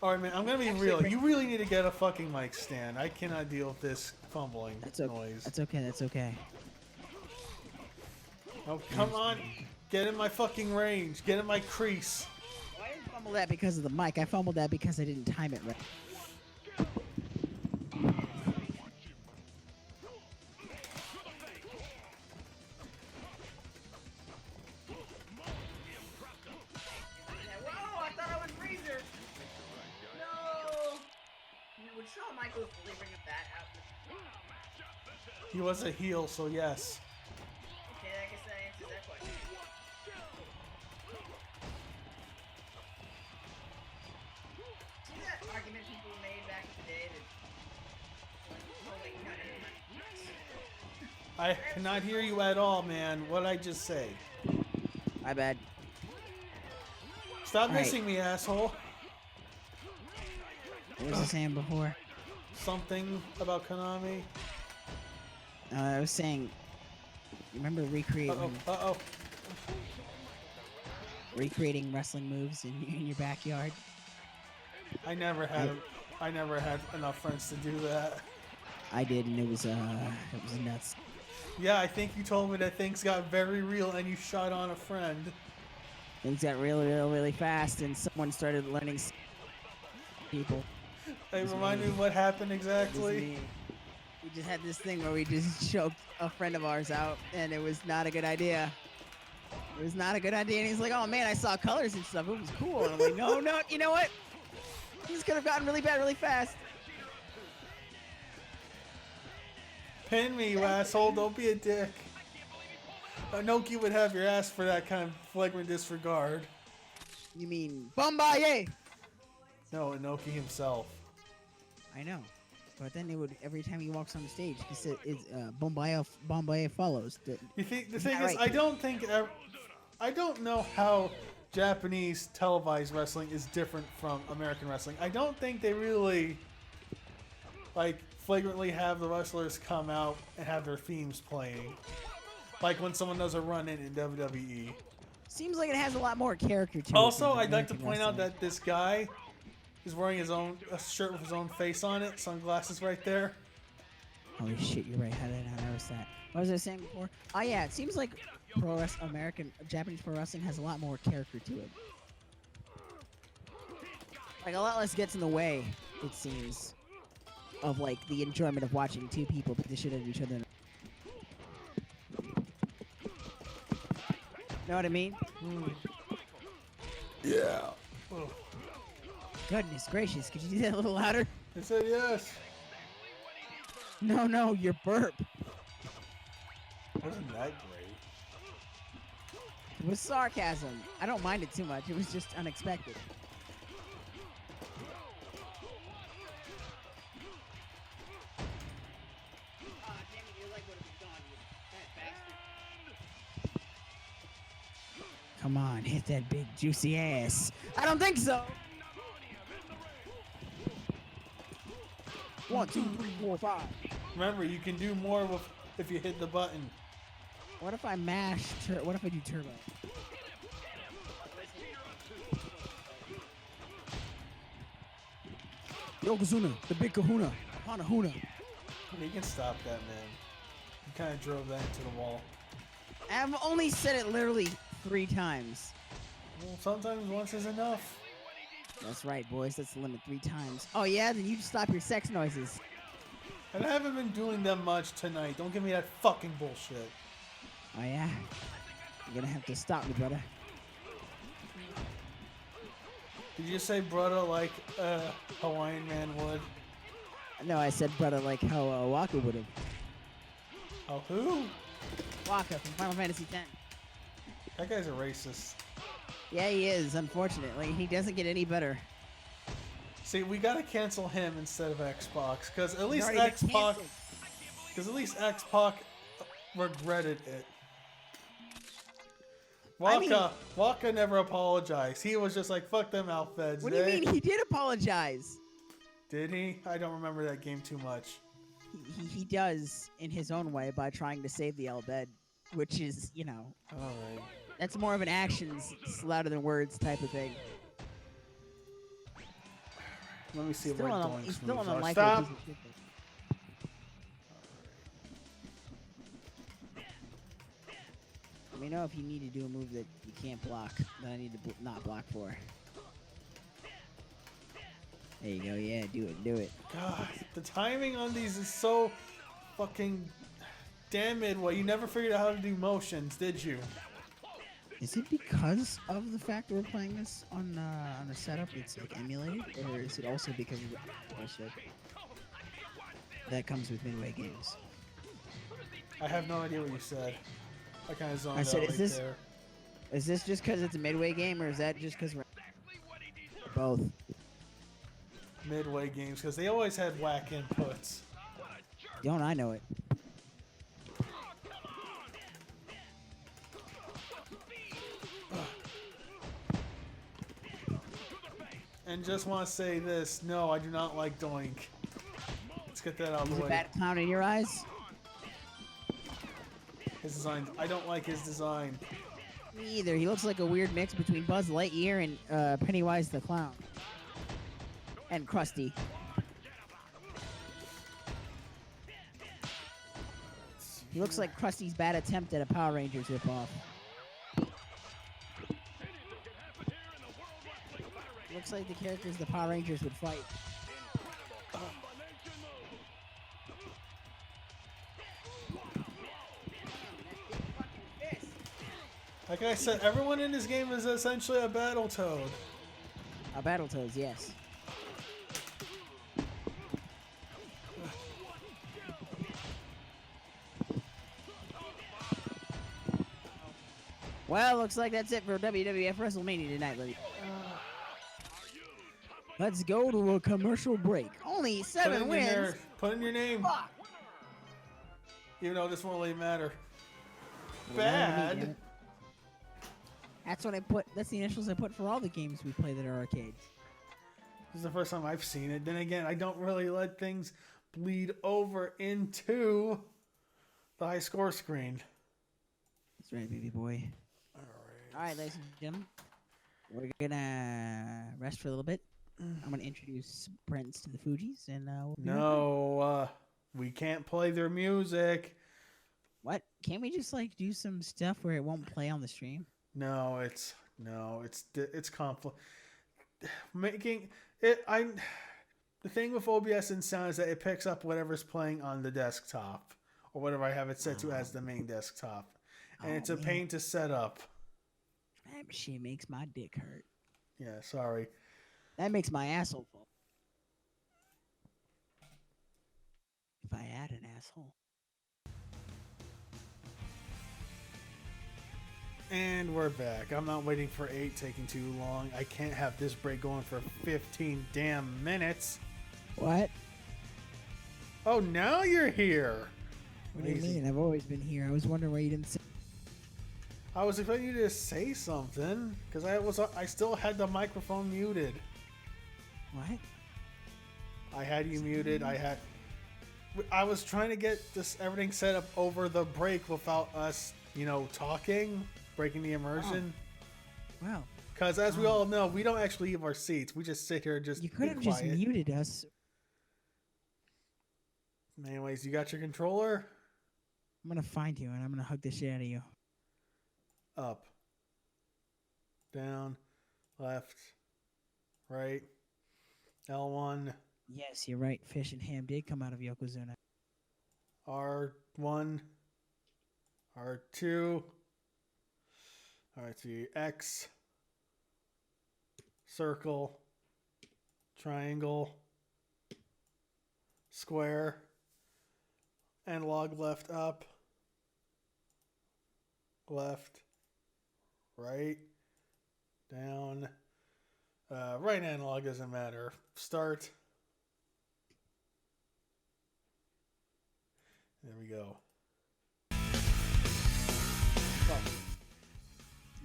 Alright, man, I'm gonna be real. You really need to get a fucking mic stand. I cannot deal with this fumbling noise. That's okay, that's okay. Oh, come on. Get in my fucking range. Get in my crease. Well, I didn't fumble that because of the mic. I fumbled that because I didn't time it right. Shawn Michaels really bring up that out? He was a heel, so yes. Okay, I guess that answers that question. See that argument people made back in the day that... Oh wait, no. I cannot hear you at all, man. What'd I just say? My bad. Stop missing me, asshole. What was I saying before? Something about Konami? I was saying, you remember recreating recreating wrestling moves in your backyard? I never had enough friends to do that. I did, and it was nuts. Yeah, I think you told me that things got very real and you shot on a friend. Things got really fast, and someone started learning people. Hey, remind me what happened exactly. We just had this thing where we just choked a friend of ours out, and it was not a good idea. It was not a good idea, and he's like, "Oh man, I saw colors and stuff. It was cool." And I'm like, "No, you know what? This could have gotten really bad really fast." Pin me, you asshole. Don't be a dick. Inoki would have your ass for that kind of flagrant disregard. You mean Bombaye? No, Inoki himself. I know. But then it would, every time he walks on the stage, he said, Bombaye follows. You think, the thing is, right? I don't know how Japanese televised wrestling is different from American wrestling. I don't think they really, like, flagrantly have the wrestlers come out and have their themes playing. Like when someone does a run-in WWE. Seems like it has a lot more character to it. Also, I'd like to point out that this guy is wearing a shirt with his own face on it, sunglasses right there. Holy shit, you're right. How did I not notice that? What was I saying before? Oh yeah, it seems like Japanese pro wrestling has a lot more character to it. Like a lot less gets in the way, it seems, of like the enjoyment of watching two people beat the shit out of each other. Know what I mean? Yeah. Oh. Goodness gracious, could you do that a little louder? I said yes. No, your burp. Wasn't that great? It was sarcasm. I don't mind it too much. It was just unexpected. Come on, hit that big juicy ass. I don't think so. 1, 2, 3, 4, 5. Remember, you can do more with if you hit the button. What if I mash? What if I do turbo? Yokozuna, the big kahuna, Hanahuna. You can stop that, man. You kind of drove that into the wall. I've only said it literally 3 times. Well, sometimes once is enough. That's right, boys. That's the limit 3 times. Oh, yeah? Then you just stop your sex noises. And I haven't been doing them much tonight. Don't give me that fucking bullshit. Oh, yeah? You're gonna have to stop me, brother. Did you say brother like a Hawaiian man would? No, I said brother like how Waka would have. Oh, who? Waka from Final Fantasy X. That guy's a racist. Yeah, he is, unfortunately. He doesn't get any better. See, we gotta cancel him instead of Xbox, because at least He's already been Xbox, canceled. because at least Xbox regretted it. I mean- Waka never apologized. He was just like, "Fuck them Alfeds." What do you mean? He did apologize. Did he? I don't remember that game too much. He does in his own way by trying to save the Elbed, which is, you know, All right. that's more of an actions louder than words type of thing. Let me see if Still we're an, doing he's still an smooth. unlikely Stop. piece of shit, though. Let me know if you need to do a move that you can't block, that I need to not block for. There you go, yeah, do it. God, the timing on these is so fucking damn it. Well, you never figured out how to do motions, did you? Is it because of the fact that we're playing this on a setup that's like emulated, or is it also because of the bullshit that comes with midway games? I have no idea what you said. I kind of zoned I said, out right there. Is this just because it's a midway game, or is that just because we're both? Midway games, because they always had whack inputs. Don't I know it? And just want to say this, no, I do not like Doink. Let's get that out of He's the a way. bad clown in your eyes? His design, I don't like his design. Me either. He looks like a weird mix between Buzz Lightyear and Pennywise the Clown. And Krusty. He looks like Krusty's bad attempt at a Power Rangers ripoff. Looks like the characters the Power Rangers would fight. Like I said, everyone in this game is essentially a Battletoad. Battletoads, yes. Well, looks like that's it for WWF WrestleMania tonight, ladies. Let's go to a commercial break. Only 7 wins. Put in your name. Fuck. Even though this won't really matter. Well, matter to me, damn Bad. it. That's what I put. That's the initials I put for all the games we play that are arcades. This is the first time I've seen it. Then again, I don't really let things bleed over into the high score screen. That's right, baby boy. All right, ladies and gentlemen, we're gonna rest for a little bit. I'm gonna introduce Prince to the Fugees, and we'll be right back. No, we can't play their music. What? Can't we just like do some stuff where it won't play on the stream? No, it's conflict. Making it. The thing with OBS and sound is that it picks up whatever's playing on the desktop or whatever I have it set to as the main desktop, and it's a man. pain to set up. That shit makes my dick hurt. Yeah, sorry. That makes my asshole fall. If I had an asshole. And we're back. I'm not waiting for 8 taking too long. I can't have this break going for 15 damn minutes. What? Oh, now you're here. What do you Lazy. mean? I've always been here. I was wondering why you didn't say. I was expecting you to say something because I still had the microphone muted. What? I had you muted. I was trying to get everything set up over the break without us, talking, breaking the immersion. Wow. Because as we all know, we don't actually leave our seats. We just sit here and just You could have be just quiet. muted us. Anyways, you got your controller? I'm gonna find you and I'm gonna hug the shit out of you. Up. Down. Left. Right. L1. Yes, you're right. Fish and ham did come out of Yokozuna. R1. R2. Alright, so X. Circle. Triangle. Square. Analog left up. Left. Right. Down. Right analog doesn't matter. Start. There we go. Fuck.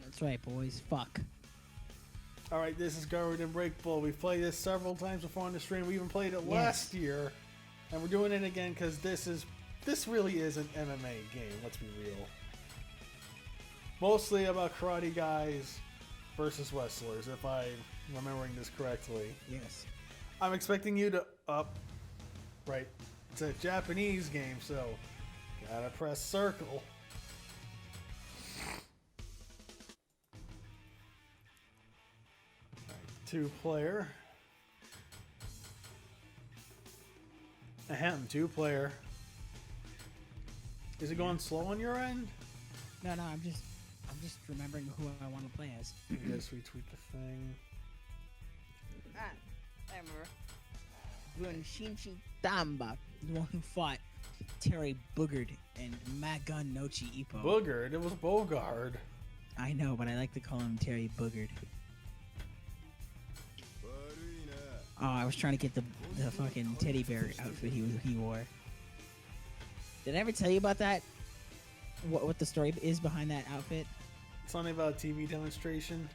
That's right, boys. Fuck. Alright, this is Garwood Breakable. We've played this several times before on the stream. We even played it last year. And we're doing it again because this really is an MMA game, let's be real. Mostly about karate guys versus wrestlers, if I'm remembering this correctly. Yes. I'm expecting you to right. It's a Japanese game, so gotta press circle. Right, 2-player. Ahem, 2-player. Is it going slow on your end? No, I'm just remembering who I want to play as. Yes, we tweet the thing. I remember. Runshinchi Tamba, the one who fought Terry Boogard and Magun Nochi Ippo. Boogard? It was Bogard. I know, but I like to call him Terry Boogard. Oh, I was trying to get the fucking teddy bear outfit he wore. Did I ever tell you about that? What the story is behind that outfit? Something about a TV demonstration.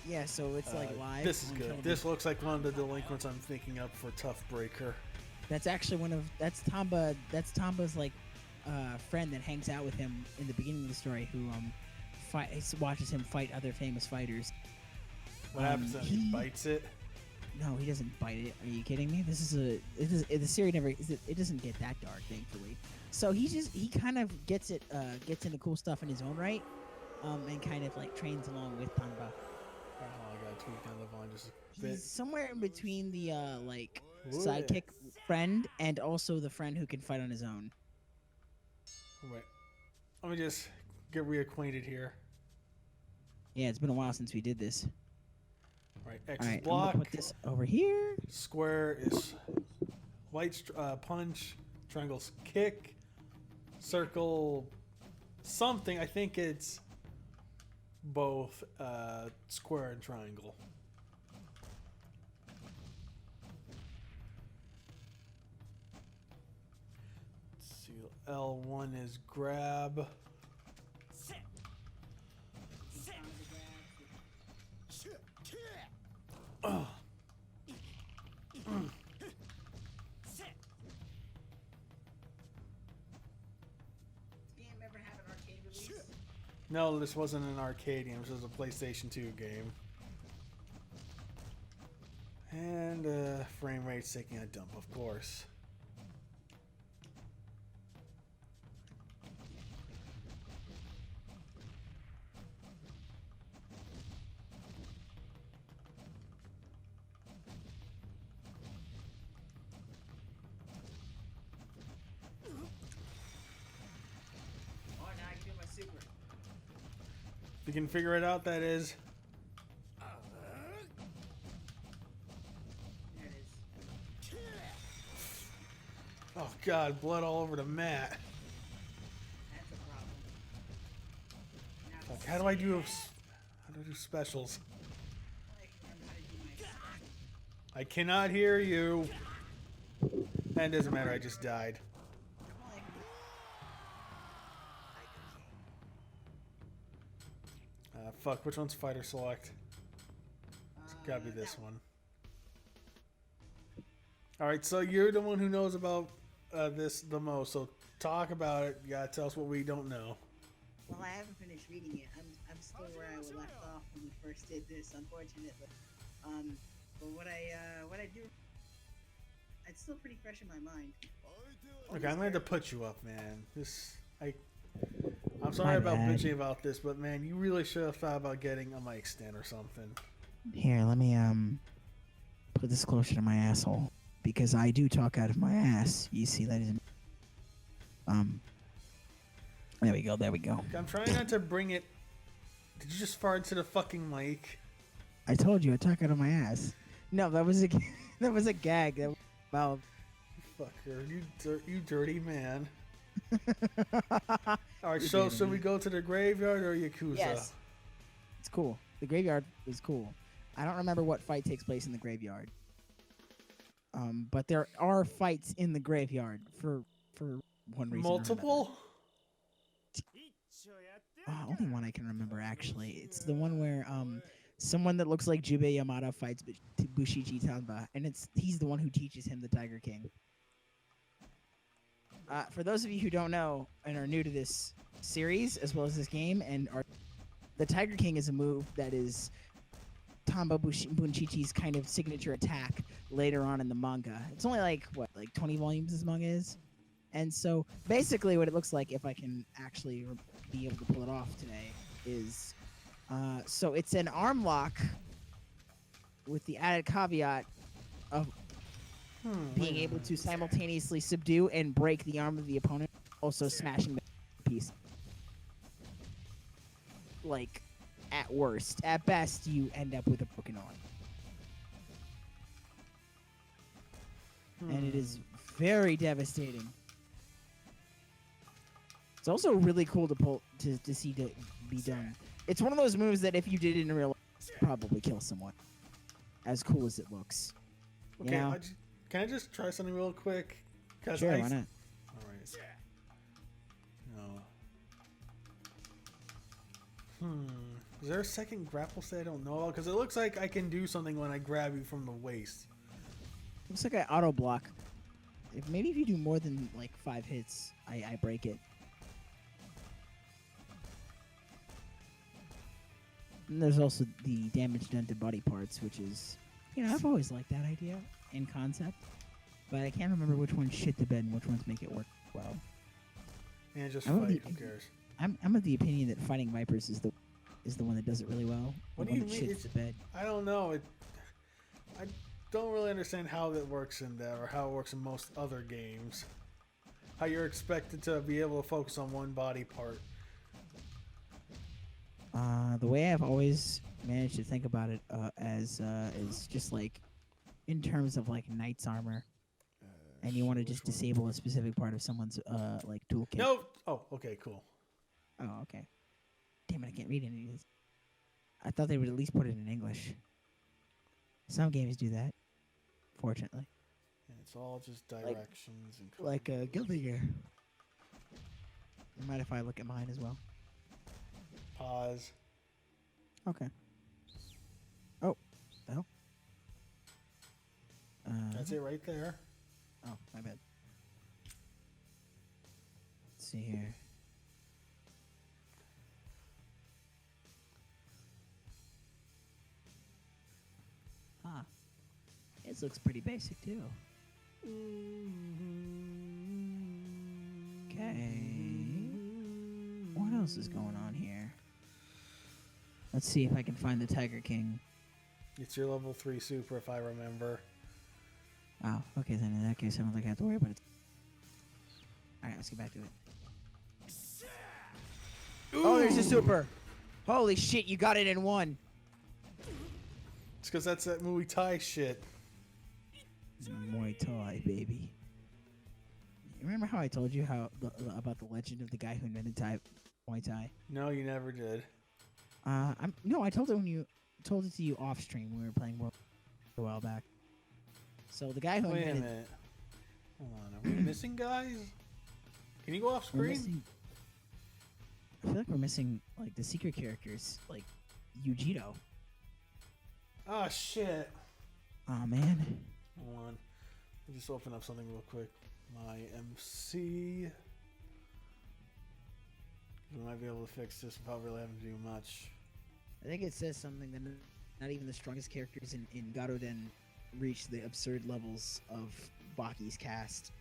Yeah, so it's like live. This is on good. television. This looks like one of the delinquents I'm thinking of for Tough Breaker. That's actually that's Tamba's like friend that hangs out with him in the beginning of the story, who watches him fight other famous fighters. What happens then? He bites it? No, he doesn't bite it. Are you kidding me? The series never. It doesn't get that dark, thankfully. So he kind of gets into cool stuff in his own right, and kind of like trains along with Tamba. Oh, I gotta tweak down the volume just a bit. He's somewhere in between the Ooh. sidekick friend and also the friend who can fight on his own. Wait. Let me just get reacquainted here. Yeah, it's been a while since we did this. Right, X All is right, block. I'm gonna put this over here. Square is punch. Triangle's kick. Circle something. I think it's both square and triangle. Let's see. L1 is grab. No, this wasn't an arcade game. This was a PlayStation 2 game. And frame rate's taking a dump, of course. you can figure it out, that is. There it is. Oh god, blood all over the mat. That's a problem. Now, Fuck, how do I do specials? I remember how to do my- I cannot hear you. And it doesn't matter, I just died. like- Fuck, which one's fighter select? It's gotta be this that one. Alright, so you're the one who knows about this the most, so talk about it. You gotta tell us what we don't know. Well, I haven't finished reading it. I'm still where I left off when we first did this, unfortunately. But what I do, it's still pretty fresh in my mind. Okay, I'm gonna have to put you up, man. I'm sorry My about bad. bitching about this, but man, you really should have thought about getting a mic stand or something. Here, let me put this closer to my asshole because I do talk out of my ass. You see, ladies and there we go. There we go. I'm trying not to bring it. Did you just fart into the fucking mic? I told you I talk out of my ass. No, that was a that was a gag. That mouth. Fucker, you dirty man. All right, You so dirty should we man. go to the graveyard or Yakuza? Yes. It's cool. The graveyard is cool. I don't remember what fight takes place in the graveyard. But there are fights in the graveyard for one reason. or another. Multiple? Only one I can remember actually. It's the one where someone that looks like Jubei Yamada fights Bushichi Tanba, and he's the one who teaches him the Tiger King. For those of you who don't know and are new to this series as well as this game, the Tiger King is a move that is Tamba Bunchichi's kind of signature attack later on in the manga. It's only like 20 volumes this manga is, and so basically what it looks like, if I can actually be able to pull it off today, is so it's an arm lock with the added caveat of being able to simultaneously subdue and break the arm of the opponent, also smashing the piece. Like, at worst. At best, you end up with a broken arm. And it is very devastating. It's also really cool to see to be done. It's one of those moves that if you did it in real life, you'd probably kill someone. As cool as it looks. Okay, You know? can I just try something real quick? Sure, why not? All right. No. Is there a second grapple set I don't know about? Because it looks like I can do something when I grab you from the waist. Looks like I auto block. Maybe if you do more than like 5 hits, I break it. And there's also the damage done to body parts, which is, I've always liked that idea in concept, but I can't remember which ones shit the bed and which ones make it work well. And just I'm fight. of the- Who cares? I'm of the opinion that fighting vipers is the one that does it really well. What the do one you that mean? shits the bed. I don't know. I don't really understand how that works in that, or how it works in most other games. How you're expected to be able to focus on one body part. The way I've always managed to think about it is just like in terms of like knight's armor, and you want to Which just one? disable a specific part of someone's like toolkit. No. Oh, okay, cool. Oh, okay. Damn it, I can't read any of this. I thought they would at least put it in English. Some games do that, fortunately. And it's all just directions and Like Guilty Gear. Mind if I look at mine as well? pause. Okay. Oh, the hell? That's it right there. Oh, my bad. Let's see here. Huh. It looks pretty basic too. Okay. What else is going on here? Let's see if I can find the Tiger King. It's your level 3 super, if I remember. Oh, okay, then in that case, I don't think I have to worry about it. Alright, let's get back to it. Oh, there's a super! Holy shit, you got it in one. It's because that's that Muay Thai shit. Muay Thai, baby. Remember how I told you about the legend of the guy who invented Muay Thai? No, you never did. I told it to you off stream when we were playing World a while back. So the guy who Wait a invented minute. Hold on. Are we missing guys? Can you go off we're screen? missing, I feel like we're missing like the secret characters, like Yujiro. Oh shit. Oh man. Hold on. Let me just open up something real quick. My MC. We might be able to fix this without really having to do much. I think it says something that not even the strongest characters in Garoden reach the absurd levels of Baki's cast.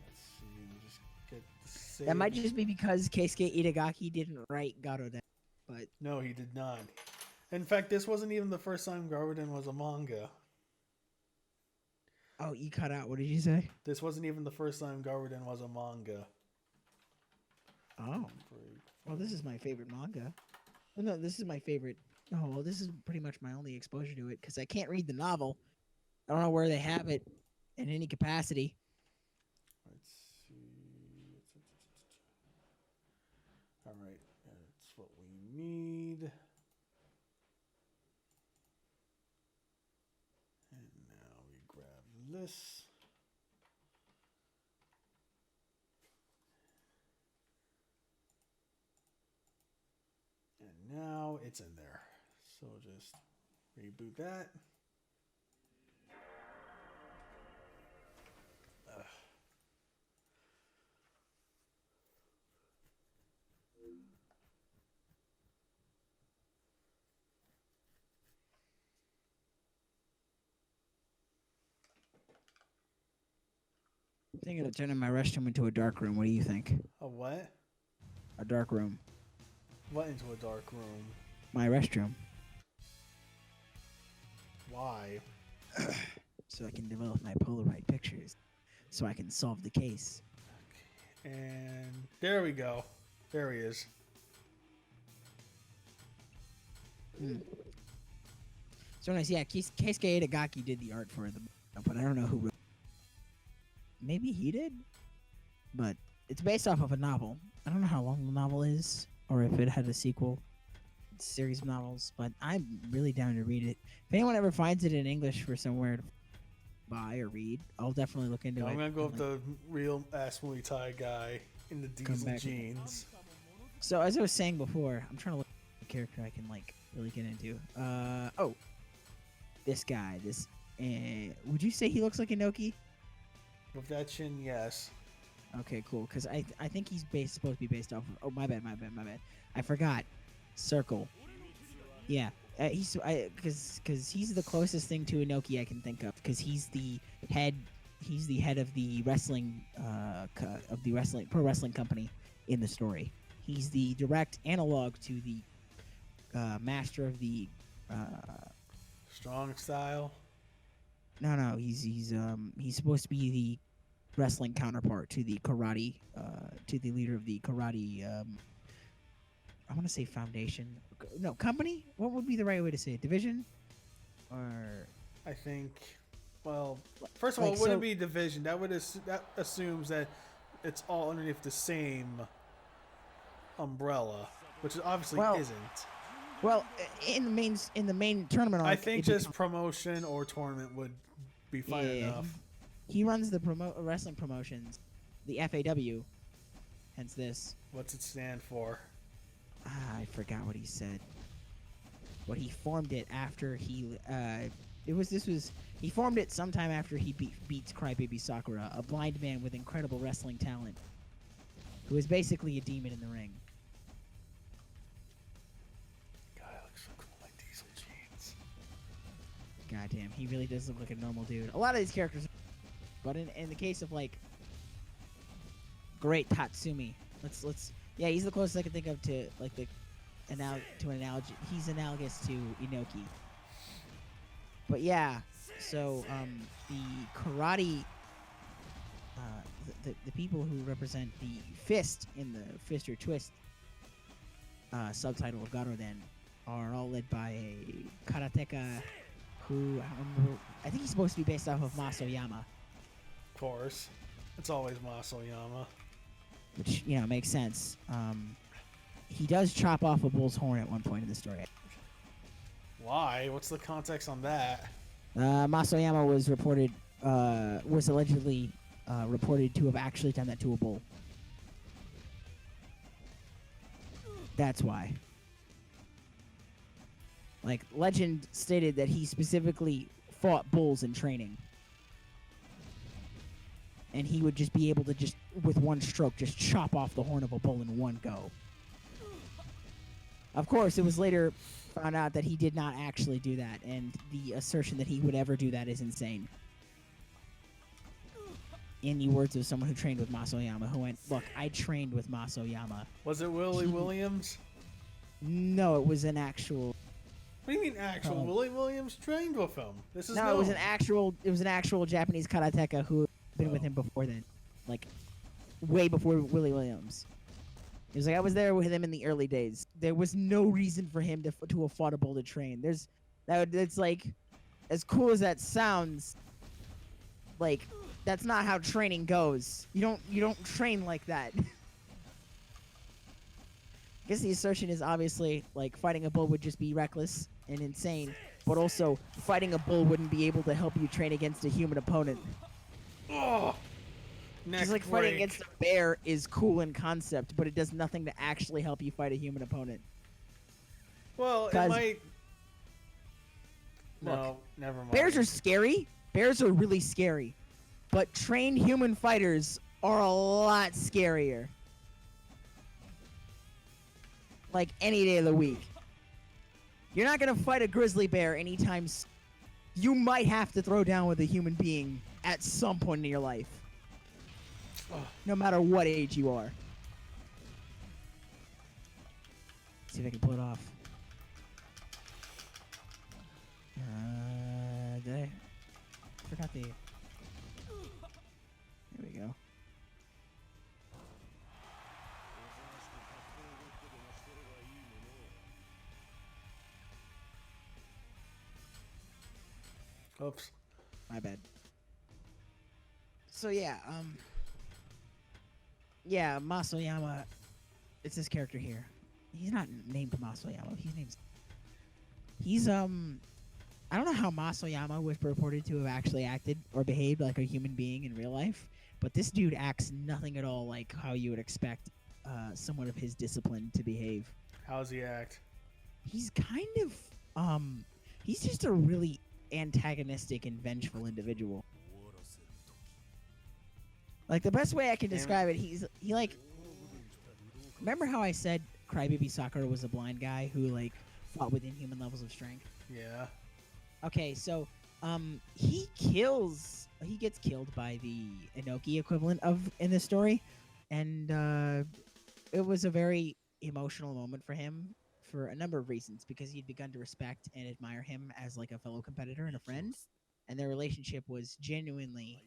Let's see. Let me just get the save. That might just be because Keisuke Itagaki didn't write Garoden, but No, he did not. In fact, this wasn't even the first time Garden was a manga. oh, you cut out. What did you say? This wasn't even the first time Garden was a manga. Oh, well, this is my favorite manga. Well, no, this is my favorite. Oh, well, this is pretty much my only exposure to it because I can't read the novel. I don't know where they have it in any capacity. Let's see. All right, that's what we need. And now we grab this. And now it's in there. So just reboot that. Ugh. Thinking of turning my restroom into a dark room. What do you think? A what? A dark room. What into a dark room? My restroom. Why? So I can develop my Polaroid pictures. So I can solve the case. And there we go. There he is. So nice. Yeah, Keisuke Itagaki did the art for them, but I don't know who wrote. Maybe he did, but it's based off of a novel. I don't know how long the novel is, or if it had a sequel series of novels, but I'm really down to read it. If anyone ever finds it in English for somewhere to buy or read, I'll definitely look into it. I'm gonna go and, with the real ass Muay Thai guy in the diesel back. jeans. So as I was saying before, I'm trying to look at the character I can like really get into. Oh, this guy. This. Would you say he looks like Inoki? With that chin, yes. Okay, cool. Because I think he's supposed to be based off of. Oh, my bad. I forgot. Circle. Yeah. Because he's the closest thing to Inoki I can think of. Because he's the head. He's the head of the wrestling pro wrestling company in the story. He's the direct analog to the master of the. Strong style. No. He's supposed to be the wrestling counterpart to the karate, to the leader of the karate. I want to say foundation. No, company. What would be the right way to say it? Division, or I think. Well, first of all, it wouldn't be division. That assumes that it's all underneath the same umbrella, which it obviously isn't. Well, in the main tournament arc, I think just promotion or tournament would be fine enough. He runs the wrestling promotions, the FAW, hence this. What's it stand for? I forgot what he said. But he formed it after he he formed it sometime after he beats Crybaby Sakura, a blind man with incredible wrestling talent, who is basically a demon in the ring. God, I look so cool like diesel jeans. Goddamn, he really does look like a normal dude. A lot of these characters, but in the case of like Great Tatsumi, yeah, he's the closest I can think of to like the an analogy. He's analogous to Inoki. But yeah, so the karate, the people who represent the fist in the fist or twist subtitle of Garoden, are all led by a karateka who I don't remember. I think he's supposed to be based off of Masoyama, Of course. It's always Masoyama. which makes sense. He does chop off a bull's horn at one point in the story. Why? What's the context on that? Masoyama was allegedly reported to have actually done that to a bull. That's why. Like, legend stated that he specifically fought bulls in training. And he would just be able to with one stroke, just chop off the horn of a bull in one go. Of course, it was later found out that he did not actually do that, and the assertion that he would ever do that is insane. In the words of someone who trained with Masoyama, who went, "Look, I trained with Masoyama." Was it Willie Williams? No, it was an actual. What do you mean actual? Willie Williams trained with him. This is No, it was an actual Japanese karateka who had been with him before then, like way before Willie Williams. He was like, I was there with him in the early days. There was no reason for him to have fought a bull to train. It's like, as cool as that sounds, like that's not how training goes. You don't train like that. I guess the assertion is obviously like fighting a bull would just be reckless and insane, but also fighting a bull wouldn't be able to help you train against a human opponent. Oh, Just like fighting against a bear is cool in concept, but it does nothing to actually help you fight a human opponent. Well, it 'Cause- might. Look, No, never mind. Bears are scary. Bears are really scary. But trained human fighters are a lot scarier. Like any day of the week. You're not going to fight a grizzly bear anytime. You might have to throw down with a human being at some point in your life. No matter what age you are. See if I can pull it off. Did I? Forgot the. There we go. Oops. My bad. So yeah, Masoyama. It's this character here. He's not named Masoyama. He's I don't know how Masoyama was purported to have actually acted or behaved like a human being in real life, but this dude acts nothing at all like how you would expect someone of his discipline to behave. How does he act? He's kind of he's just a really antagonistic and vengeful individual. Like, the best way I can describe it, he like, remember how I said Crybaby Sakura was a blind guy who like fought with inhuman levels of strength? Yeah. Okay, so he gets killed by the Inoki equivalent in this story, and it was a very emotional moment for him for a number of reasons, because he'd begun to respect and admire him as like a fellow competitor and a friend, and their relationship was genuinely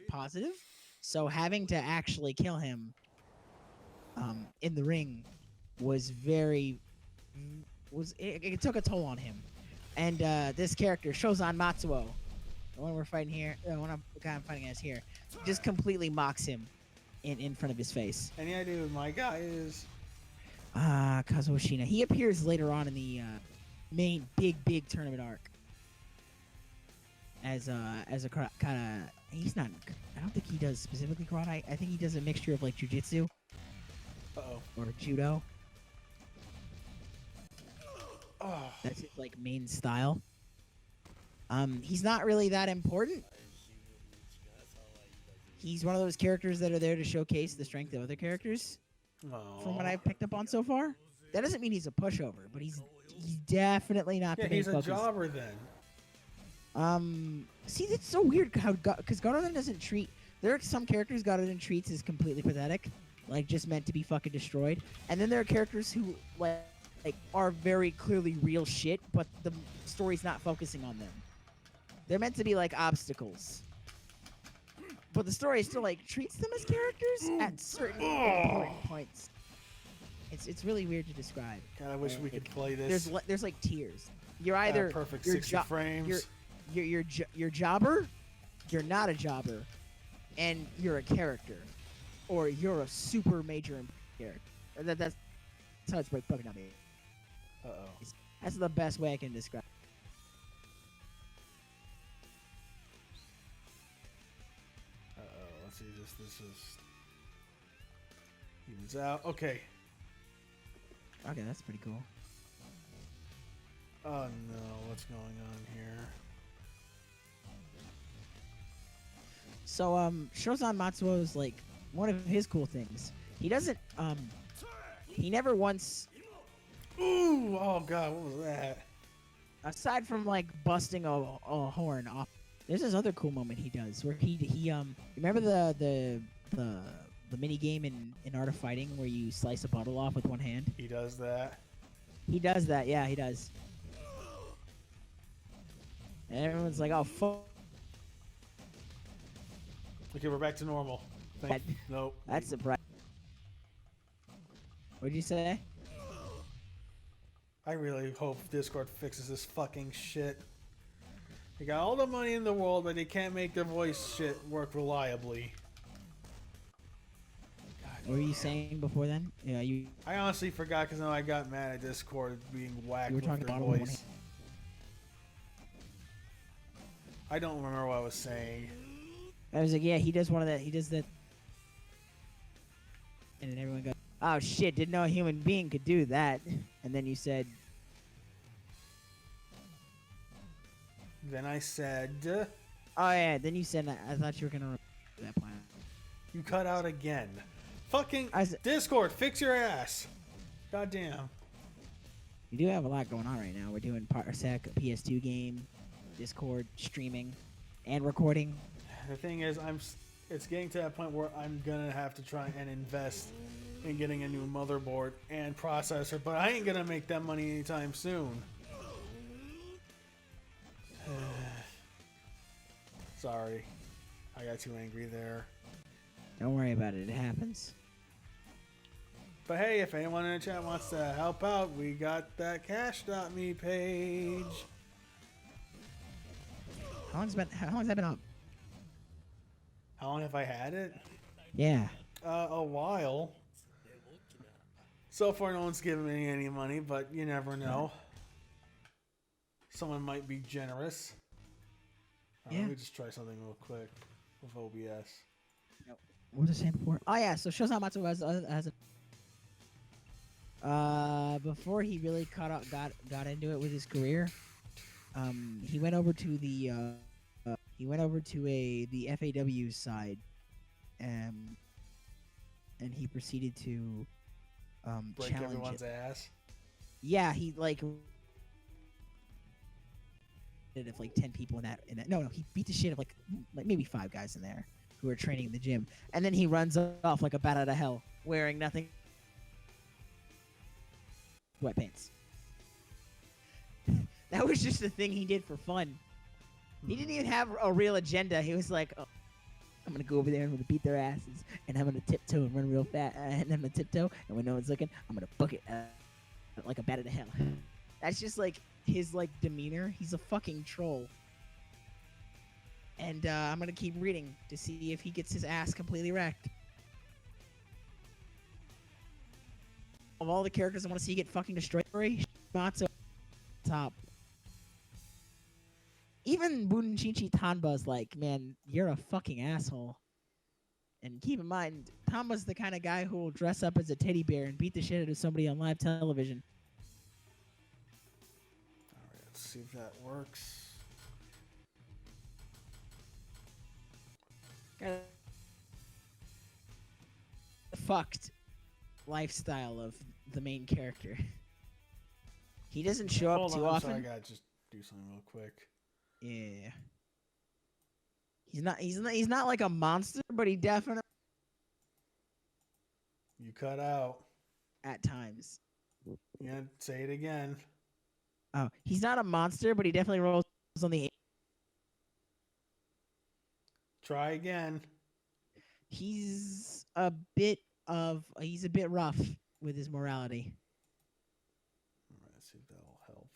positive. So having to actually kill him in the ring was it took a toll on him. And this character, Shozan Matsuo, the one we're fighting here, the guy I'm fighting as here, just completely mocks him in front of his face. Any idea who my guy is? Kazuo Shina. He appears later on in the main big tournament arc as a kind of. He's not. I don't think he does specifically karate. I think he does a mixture of like jujitsu or judo. Oh. That's his like main style. He's not really that important. He's one of those characters that are there to showcase the strength of other characters. From what I've picked up on so far, that doesn't mean he's a pushover, but he's definitely not. Yeah, the main he's a focus. jobber then. See, that's so weird how because Garoden doesn't treat. There are some characters Garoden treats as completely pathetic, like just meant to be fucking destroyed, and then there are characters who like are very clearly real shit, but the story's not focusing on them. They're meant to be like obstacles, but the story still like treats them as characters at certain important points. It's really weird to describe. God, I wish we could play There's this. there's like tiers. You're either Perfect you're 60 frames. you're jobber, you're not a jobber, and you're a character, or you're a super major character. That's how it's broken down. Uh-oh. That's the best way I can describe. Uh-oh. Let's see. This is evens out. Okay. Okay, that's pretty cool. Oh no, what's going on here? So Shozan Matsuo is like one of his cool things. He doesn't he never once, Ooh! Oh god, what was that? aside from like busting a horn off, there's this other cool moment he does where he remember the mini game in Art of Fighting where you slice a bottle off with one hand? He does that. He does that, yeah, he does. And everyone's like, oh fuck. Okay, we're back to normal. Nope. That's surprising. What'd you say? I really hope Discord fixes this fucking shit. They got all the money in the world, but they can't make their voice shit work reliably. What were you saying before then? Yeah, you. I honestly forgot because now I got mad at Discord being whacked You were with talking their about it voice. I don't remember what I was saying. I was like, yeah, he does one of that. He does that. And then everyone goes, oh shit, didn't know a human being could do that. And then you said, Then I said, oh yeah, then you said, I thought you were going to remember that plan. you cut out again. Fucking I said, Discord, fix your ass. Goddamn. you do have a lot going on right now. We're doing Parsec, a PS2 game, Discord, streaming, and recording. The thing is, it's getting to that point where I'm gonna have to try and invest in getting a new motherboard and processor, but I ain't gonna make that money anytime soon. Sorry, I got too angry there. Don't worry about it. It happens. But hey, if anyone in the chat wants to help out, we got that cash.me page. How long's that been up? How long have I had it? Yeah. A while. So far, no one's given me any money, but you never know. Someone might be generous. Yeah. Let me just try something real quick with OBS. What was I saying before? Oh yeah, so Shozan Matsuo has a before he really got into it with his career, he went over to the FAW side, and he proceeded to Break challenge everyone's it. ass. Yeah, he like of like 10 people in that no he beat the shit of like maybe 5 guys in there who were training in the gym, and then he runs off like a bat out of hell wearing nothing sweatpants. That was just a thing he did for fun. He didn't even have a real agenda. He was like, oh, I'm gonna go over there and I'm gonna beat their asses, and I'm gonna tiptoe and run real fast, and I'm gonna tiptoe, and when no one's looking, I'm gonna book it like a bat out of hell. That's just like his like demeanor. He's a fucking troll. And I'm gonna keep reading to see if he gets his ass completely wrecked. Of all the characters I want to see get fucking destroyed, Matsuo top. Even Bunshichi Tanba's like, man, you're a fucking asshole. And keep in mind, Tanba's the kind of guy who will dress up as a teddy bear and beat the shit out of somebody on live television. Alright, let's see if that works. Fucked lifestyle of the main character. He doesn't show up Hold too on, I'm often. sorry, I gotta just do something real quick. Yeah. He's not like a monster, but he definitely You cut out. at times. Yeah, say it again. Oh, he's not a monster, but he definitely rolls on the. Try again. He's a bit rough. with his morality. Let's see if that'll help.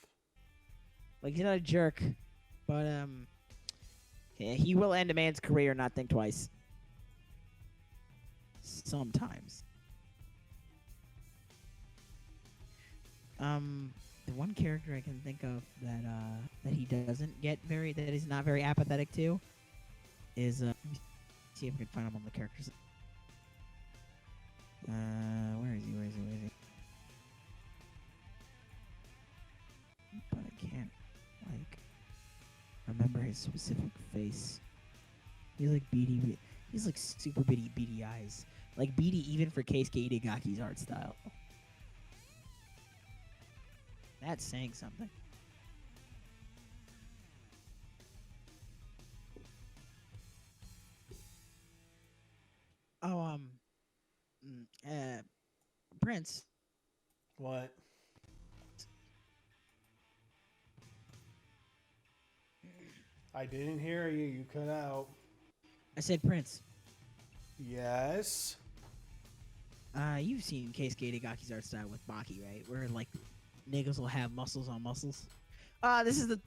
Like he's not a jerk, but yeah, he will end a man's career, not think twice. Sometimes. The one character I can think of that he doesn't get that he's not very apathetic to is let me see if I can find him on the characters. Where is he? Where is he? But I can't like remember his specific face. He's like beady. He's like super beady eyes. Like beady even for Keisuke Itagaki's art style. That's saying something. Oh, Prince. What? I didn't hear you. You cut out. I said Prince. Yes. You've seen Keisuke Itagaki's art style with Baki, right? Where like niggas will have muscles on muscles. This is the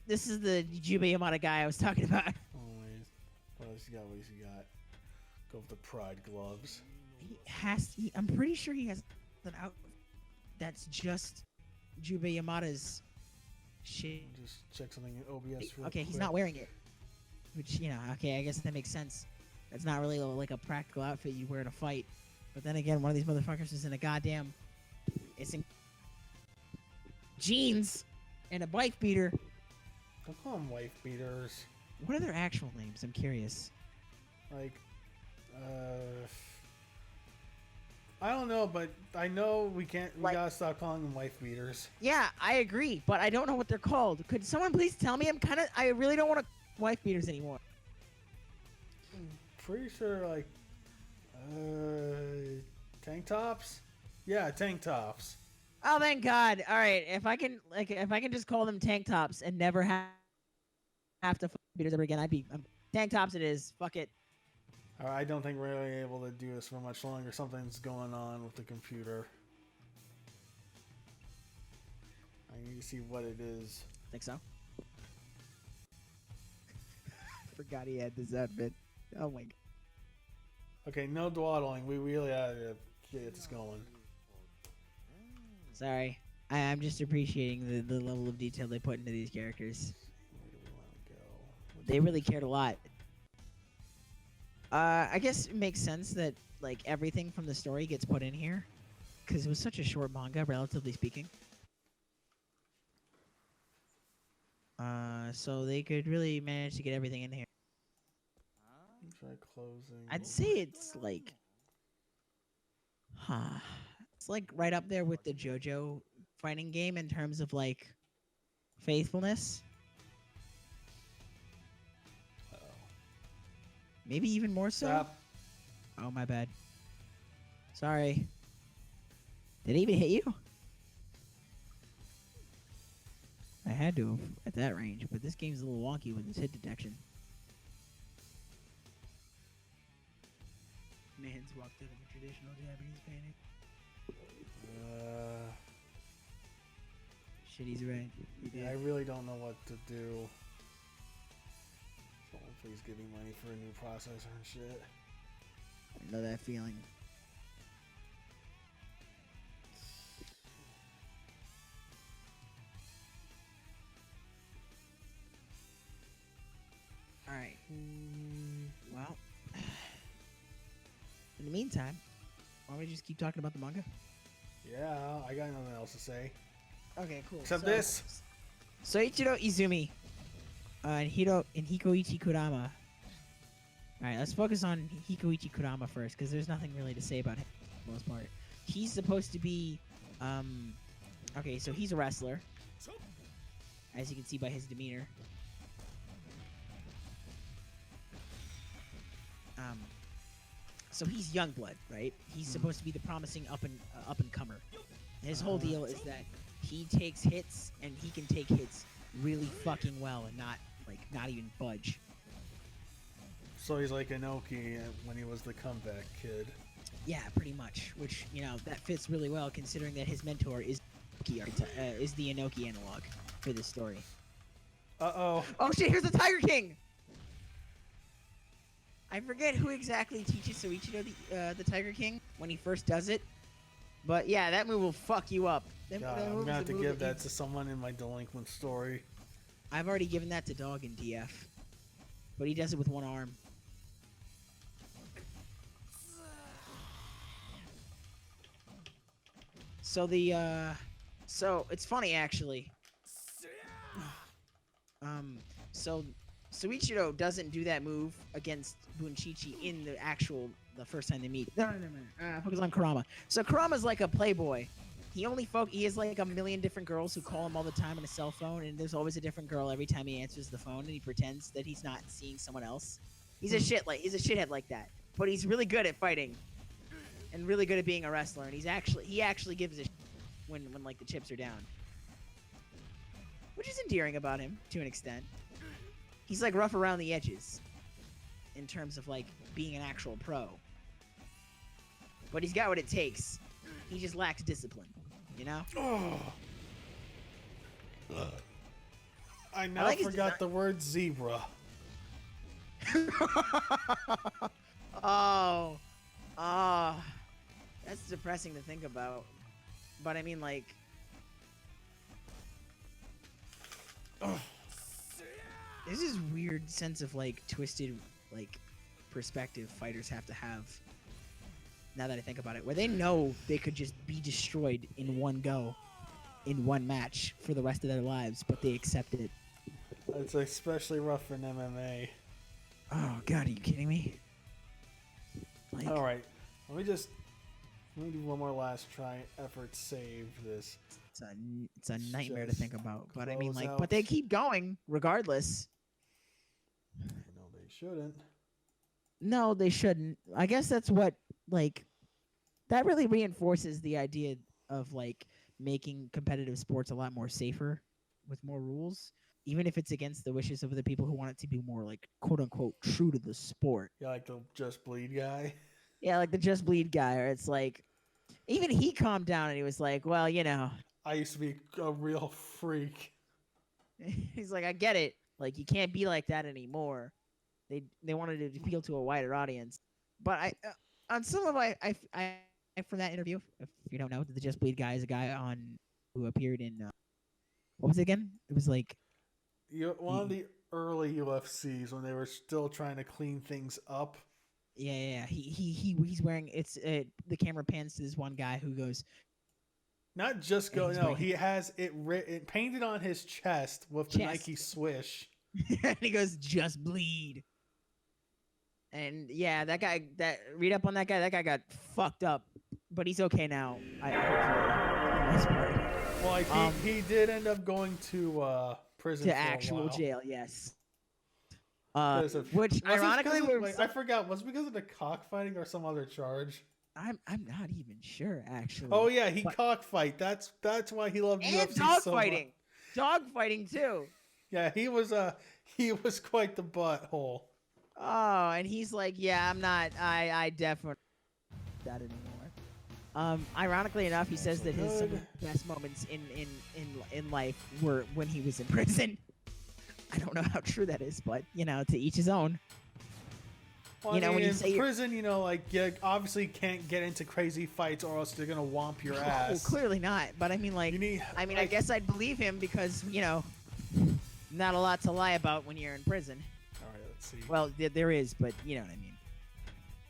Jubei Yamada guy I was talking about. Always. What else you got? What else you got? Go with the pride gloves. I'm pretty sure he has an outfit that's just Jubei Yamada's shit. Just check something in OBS real Okay, quick. he's not wearing it. Which, okay, I guess that makes sense. That's not really like a practical outfit you wear to fight. But then again, one of these motherfuckers is in a goddamn... It's in jeans and a bike beater. Don't call them wife beaters. What are their actual names? I'm curious. Like, I don't know, but I know we can't. We gotta stop calling them wife beaters. Yeah, I agree, but I don't know what they're called. Could someone please tell me? I really don't want to wife beaters anymore. I'm pretty sure, like, tank tops. Yeah, tank tops. Oh, thank God! All right, if I can just call them tank tops and never have to fuck beaters ever again, I'd be tank tops. It is. Fuck it. I don't think we're really able to do this for much longer. Something's going on with the computer. I need to see what it is. Think so. Forgot he had this outfit. Oh my God. Okay, no dawdling. We really gotta get this going. Sorry. I'm just appreciating the level of detail they put into these characters. Where do we want to go? They really cared a lot. I guess it makes sense that like everything from the story gets put in here, because it was such a short manga, relatively speaking. So they could really manage to get everything in here. Try closing. I'd say it's like, it's like right up there with the JoJo fighting game in terms of like faithfulness. Maybe even more so. Stop. Oh, my bad. Sorry. Did it even hit you? I had to at that range, but this game's a little wonky with its hit detection. Man's walked out of a traditional Japanese painting. Shit, he's right. Yeah, I really don't know what to do. Someone please give me money for a new processor and shit. I know that feeling. Alright. Well, in the meantime, why don't we just keep talking about the manga? Yeah, I got nothing else to say. Okay, cool. Except this. Soichiro Izumi and Hikoichi Kurama. Alright, let's focus on Hikoichi Kurama first, because there's nothing really to say about him for the most part. He's supposed to be, okay, so he's a wrestler, as you can see by his demeanor. So he's Youngblood, right? He's supposed to be the promising up and comer. His whole deal is that he takes hits, and he can take hits really fucking well and not even budge. So he's like Inoki when he was the comeback kid. Yeah, pretty much. Which, you know, that fits really well considering that his mentor is the Inoki analog for this story. Uh-oh. Oh shit, here's the Tiger King! I forget who exactly teaches Soichiro the Tiger King when he first does it. But yeah, that move will fuck you up. God, I'm going to have to give that to someone in my delinquent story. I've already given that to Dog in DF. But he does it with one arm. So so it's funny actually. So Soichiro doesn't do that move against Bunchichi in the first time they meet. No. Focus on Kurama. So Kurama's like a playboy. He has like a million different girls who call him all the time on his cell phone, and there's always a different girl every time he answers the phone, and he pretends that he's not seeing someone else. He's a shithead like that. But he's really good at fighting, and really good at being a wrestler. And he actually gives a shit when like the chips are down, which is endearing about him to an extent. He's like rough around the edges in terms of like being an actual pro, but he's got what it takes. He just lacks discipline, you know. I now forgot the word zebra. Oh, that's depressing to think about. But I mean, like, there's this weird sense of like twisted, like, perspective fighters have to have. Now that I think about it, where they know they could just be destroyed in one go, in one match for the rest of their lives, but they accept it. It's especially rough in MMA. Oh God, are you kidding me? Like, all right, let me do one more last try effort. Save this. It's a nightmare to think about, but I mean, like, out. but they keep going regardless. No, they shouldn't. No, they shouldn't. I guess that's what, like, that really reinforces the idea of like making competitive sports a lot more safer with more rules, even if it's against the wishes of the people who want it to be more like quote unquote true to the sport. Yeah, like the Just Bleed guy. Yeah, like the Just Bleed guy, or it's like even he calmed down and he was like, well, you know, I used to be a real freak. He's like, I get it. Like, you can't be like that anymore. They wanted to appeal to a wider audience. But I on some of I from that interview, if you don't know, the Just Bleed guy is a guy who appeared in what was it again? It was like One of the early UFCs when they were still trying to clean things up. Yeah. He's wearing the camera pans to this one guy who goes. Not just go. No, he has it painted on his chest with the Nike swish. And he goes, "Just Bleed." And yeah, read up on that guy. That guy got fucked up, but he's okay now. Well, like he did end up going to prison. To actual jail, yes. Which ironically, I forgot, was it because of the cockfighting or some other charge? I'm not even sure, actually. Oh yeah, cockfight. That's why he loved UFC so much. And dogfighting too. Yeah, he was quite the butthole. Oh, and he's like, yeah, I'm not. I definitely not that anymore. Ironically enough, he says that some of the best moments in life were when he was in prison. I don't know how true that is, but to each his own. Well, when you say prison, you obviously can't get into crazy fights, or else they're gonna womp your ass. Well, clearly not. But I mean, I guess I'd believe him because not a lot to lie about when you're in prison. All right, let's see. Well, there is, but you know what I mean.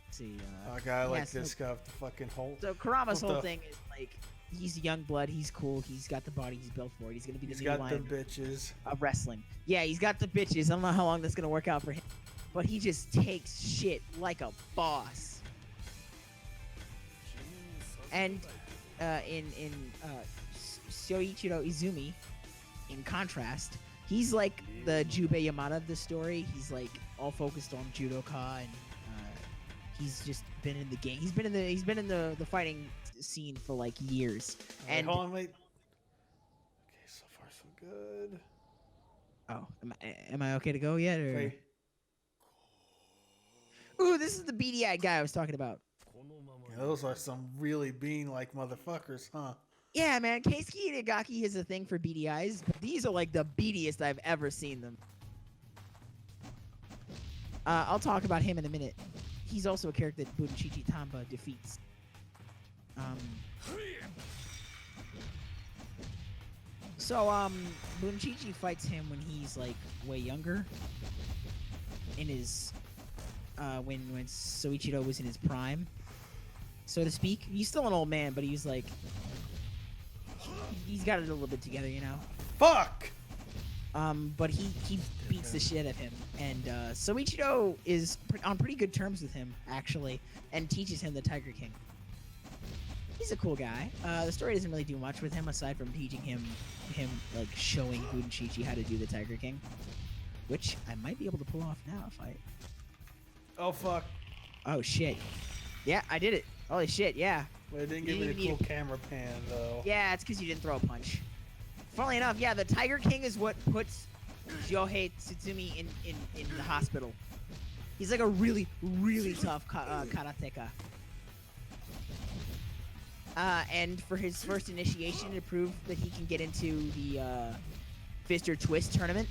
Let's see. A guy like this guy with the fucking whole. So Kurama's whole thing is like he's a young blood. He's cool. He's got the body. He's built for it. He's gonna be the new lion the bitches of wrestling. Yeah, he's got the bitches. I don't know how long that's gonna work out for him, but he just takes shit like a boss. And in Shoichiro Izumi, in contrast, he's like the Jubei Yamada of the story. He's like all focused on judoka, and he's just been in the game. He's been in the fighting scene for like years. Right, hold on, wait. Okay, so far so good. Oh, am I okay to go yet? Or? Okay. Ooh, this is the beady-eyed guy I was talking about. Yeah, those are some really bean-like motherfuckers, huh? Yeah, man, Keisuke Inagaki is a thing for beady eyes, but these are like the beadiest I've ever seen them. I'll talk about him in a minute. He's also a character that Bunshichi Tamba defeats. Bunshichi fights him when he's like way younger. In his, when Soichiro was in his prime, so to speak. He's still an old man, but he's like, he's got it a little bit together, you know. Fuck! But he beats the shit out of him, and Soichiro is on pretty good terms with him actually, and teaches him the Tiger King. He's a cool guy. The story doesn't really do much with him aside from teaching him like showing Bunshichi how to do the Tiger King, which I might be able to pull off now if I. Oh fuck! Oh shit! Yeah, I did it. Holy shit! Yeah. But it didn't give me the cool camera pan though. Yeah, it's because you didn't throw a punch. Funnily enough, yeah, the Tiger King is what puts Yohei Tsutsumi in the hospital. He's like a really, really tough karateka. And for his first initiation to prove that he can get into the Fister Twist tournament,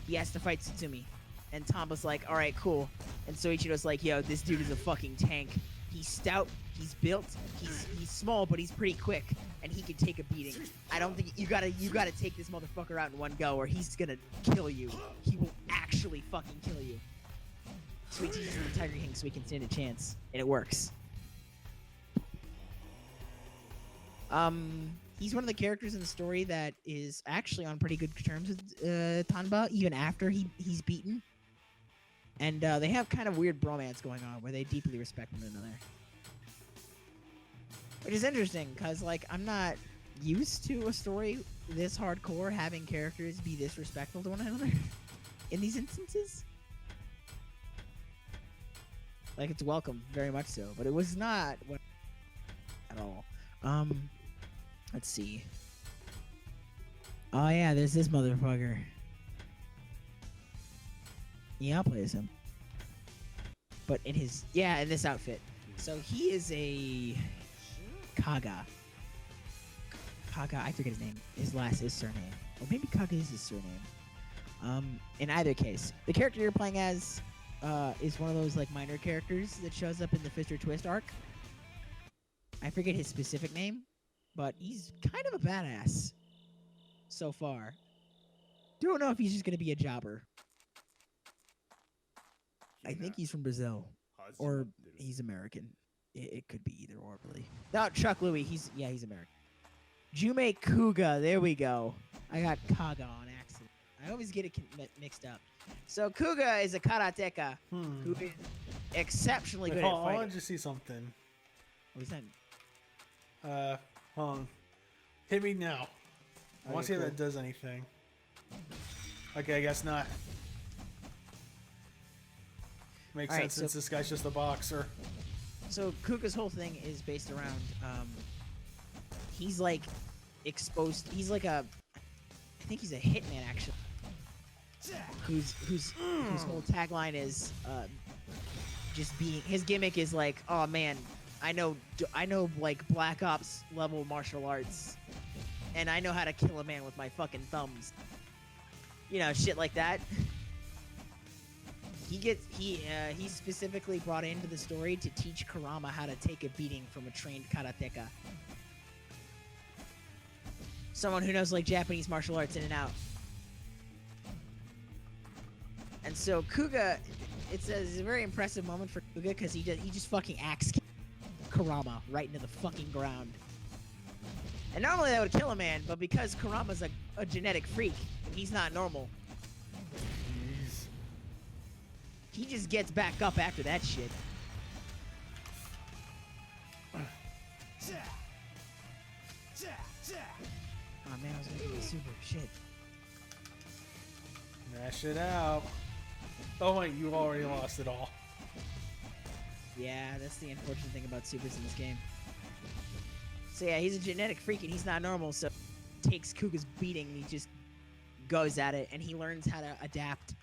he has to fight Tsutsumi. And Tamba's like, alright, cool. And Soichiro's like, yo, this dude is a fucking tank. He's stout, he's built, he's small, but he's pretty quick, and he can take a beating. I don't think you gotta take this motherfucker out in one go, or he's gonna kill you. He will actually fucking kill you. So he teaches him the Tiger King so he can stand a chance, and it works. He's one of the characters in the story that is actually on pretty good terms with Tanba, even after he's beaten. And they have kind of weird bromance going on where they deeply respect one another. Which is interesting, because, like, I'm not used to a story this hardcore having characters be this respectful to one another in these instances. Like, it's welcome, very much so. But it was not at all. Let's see. Oh, yeah, there's this motherfucker. Yeah, I'll play as him. But in this outfit. So he is a Kaga. I forget his name. His surname. Or maybe Kaga is his surname. In either case, the character you're playing as is one of those like minor characters that shows up in the Fister Twist arc. I forget his specific name, but he's kind of a badass so far. Don't know if he's just gonna be a jobber. I think he's from Brazil, or he's American. It could be either or, really. No, Chuck Louie. He's American. Jume Kuga. There we go. I got Kaga on accident. I always get it mixed up. So Kuga is a karateka who is exceptionally good at fighting. I wanted to see something. What is that? Hold on. Hit me now. I want to see cool. if that does anything. Okay, I guess not. Makes sense since this guy's just a boxer. So Kuga's whole thing is based around, he's like exposed. He's like I think he's a hitman actually. Whose whole tagline is just being. His gimmick is like, oh man, I know like Black Ops level martial arts, and I know how to kill a man with my fucking thumbs. You know, shit like that. He's specifically brought into the story to teach Kurama how to take a beating from a trained karateka. Someone who knows like Japanese martial arts in and out. And so Kuga, it's a very impressive moment for Kuga because he just fucking axe Kurama right into the fucking ground. And normally that would kill a man, but because Kurama's a genetic freak, he's not normal. He just gets back up after that shit. Oh man, I was gonna do the super shit. Mash it out. Oh wait, you already lost it all. Yeah, that's the unfortunate thing about supers in this game. So yeah, he's a genetic freak and he's not normal, so he takes Kuga's beating and he just goes at it and he learns how to adapt.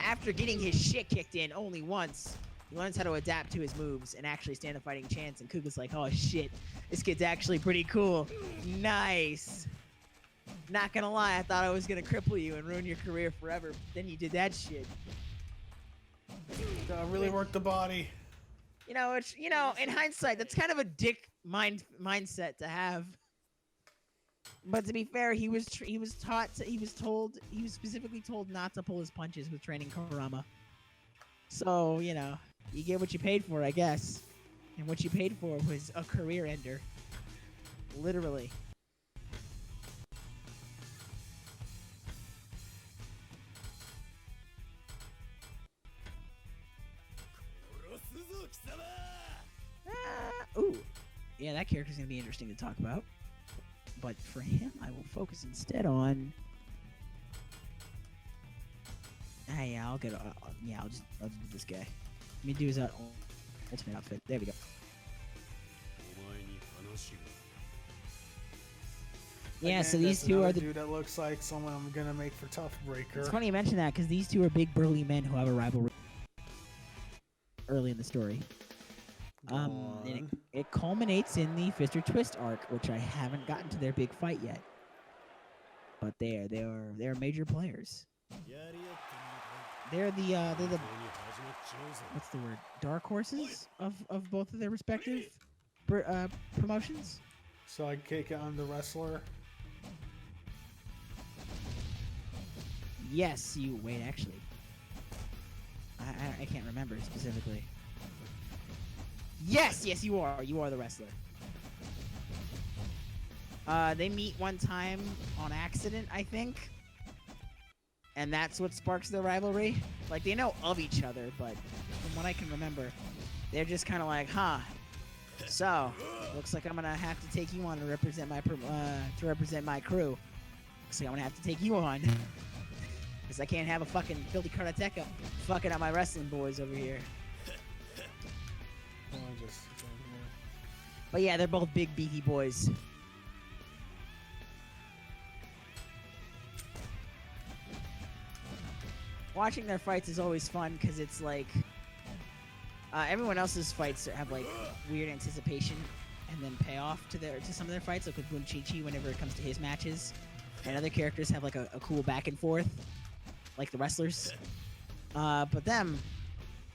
After getting his shit kicked in only once, He learns how to adapt to his moves and actually stand a fighting chance. And Kuga's like, oh shit, this kid's actually pretty cool. Nice. Not gonna lie, I thought I was gonna cripple you and ruin your career forever. Then you did that shit. Gotta really work the body. It's in hindsight, that's kind of a dick mindset to have. But to be fair, he was specifically told not to pull his punches with training Kurama. So you get what you paid for, I guess. And what you paid for was a career ender, literally. Ooh. Yeah, that character's gonna be interesting to talk about. But for him, I will focus instead on. Yeah, I'll get. I'll just do this guy. Let me do his ultimate outfit. There we go. Yeah, Again, so these that's two are another the. dude that looks like someone I'm gonna make for Tough Breaker. It's funny you mention that because these two are big burly men who have a rivalry early in the story. And it culminates in the Fister Twist arc, which I haven't gotten to their big fight yet. But they're major players. They're the what's the word? Dark horses of both of their respective promotions. So I take it I'm the wrestler. Yes, you wait. Actually, I can't remember specifically. Yes, you are. You are the wrestler. They meet one time on accident, I think. And that's what sparks their rivalry. Like, they know of each other, but from what I can remember, they're just kind of like, huh. So, looks like I'm going to have to take you on to represent my crew. Looks like I'm going to have to take you on. Because I can't have a fucking filthy karateka fucking up my wrestling boys over here. But yeah, they're both big beefy boys. Watching their fights is always fun because it's like everyone else's fights have like weird anticipation and then payoff to some of their fights, like with Bunchichi whenever it comes to his matches, and other characters have like a cool back and forth, like the wrestlers. But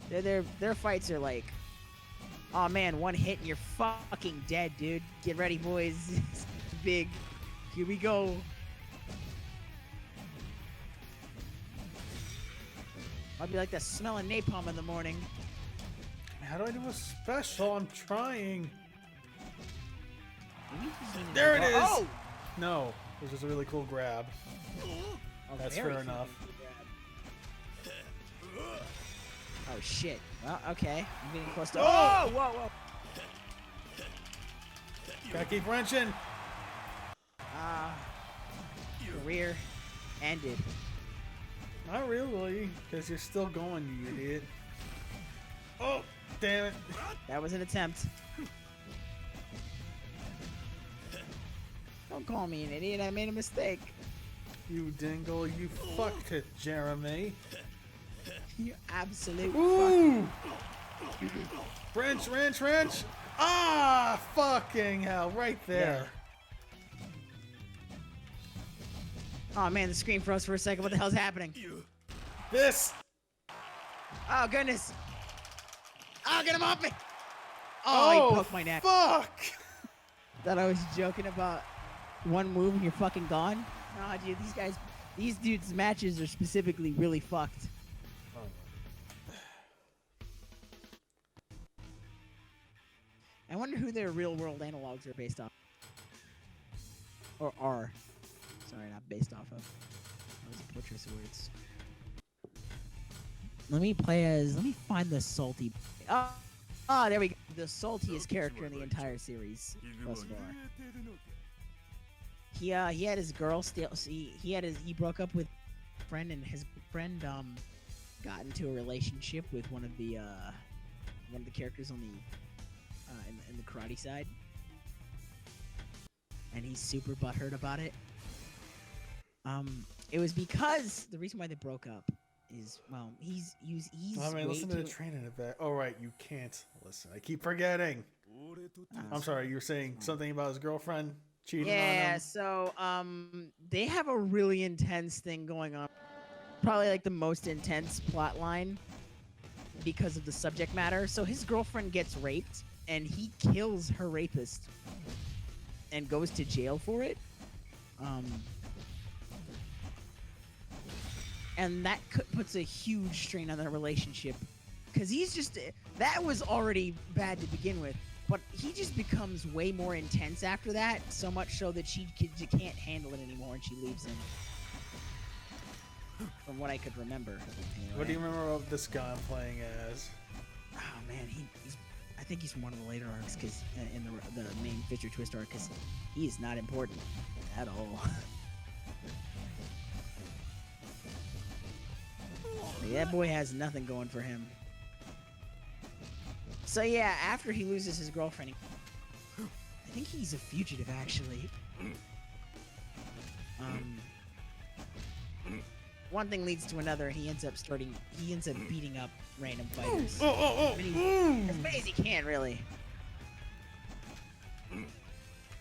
their fights are like, oh man, one hit and you're fucking dead, dude. Get ready, boys. Big. Here we go. Might be like the smell of napalm in the morning. How do I do a special? I'm trying. There it is! Oh! No, it was just a really cool grab. That's fair enough. Oh shit. Well, okay. I'm getting close to. Oh! Whoa! Gotta keep wrenching. Career ended. Not really, because you're still going, you idiot. Oh, damn it. That was an attempt. Don't call me an idiot. I made a mistake. You dingle, you fucked it, Jeremy. You absolute Ooh! Wrench! Ah, fucking hell, right there. Oh man, the screen froze for a second. What the hell's happening? This! Oh goodness! Oh, get him off me! Oh, he broke my neck. Fuck! Thought I was joking about one move and you're fucking gone. Nah, dude, these dudes' matches are specifically really fucked. I wonder who their real-world analogs are based off. Or are. Sorry, not based off of. That was a butcher's words. Let me find the salty. Oh, there we go. The saltiest character in the entire series thus far. He had his girl still. He broke up with a friend, and his friend got into a relationship with one of the characters on the in the karate side, and he's super butthurt about it. It was because the reason why they broke up is well, he's I mean, way listen to the too. train in the back. Oh, right, you can't listen. I keep forgetting. I'm sorry, you were saying something about his girlfriend cheating on Yeah, him? so they have a really intense thing going on. Probably like the most intense plot line because of the subject matter. So his girlfriend gets raped and he kills her rapist and goes to jail for it. And that puts a huge strain on their relationship because he's just that was already bad to begin with, but he just becomes way more intense after that, so much so that she can't handle it anymore and she leaves him, from what I could remember. Anyway. What do you remember of this guy I'm playing as? Oh man, he's I think he's from one of the later arcs, because in the main Fisher Twist arc, because he is not important at all. That boy has nothing going for him. So yeah, after he loses his girlfriend, I think he's a fugitive actually. One thing leads to another, and he ends up beating up random fighters. As many as he can, really.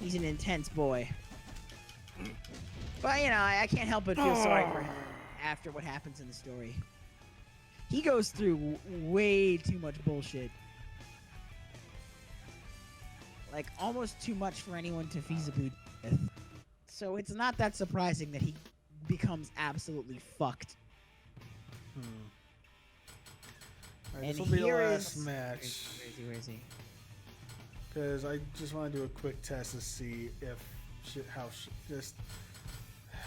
He's an intense boy. But, you know, I can't help but feel sorry for him after what happens in the story. He goes through way too much bullshit. Like, almost too much for anyone to feasibly deal with. So it's not that surprising that he becomes absolutely fucked. Alright, this And will be the here last is- match. Where is he? Because I just want to do a quick test to see if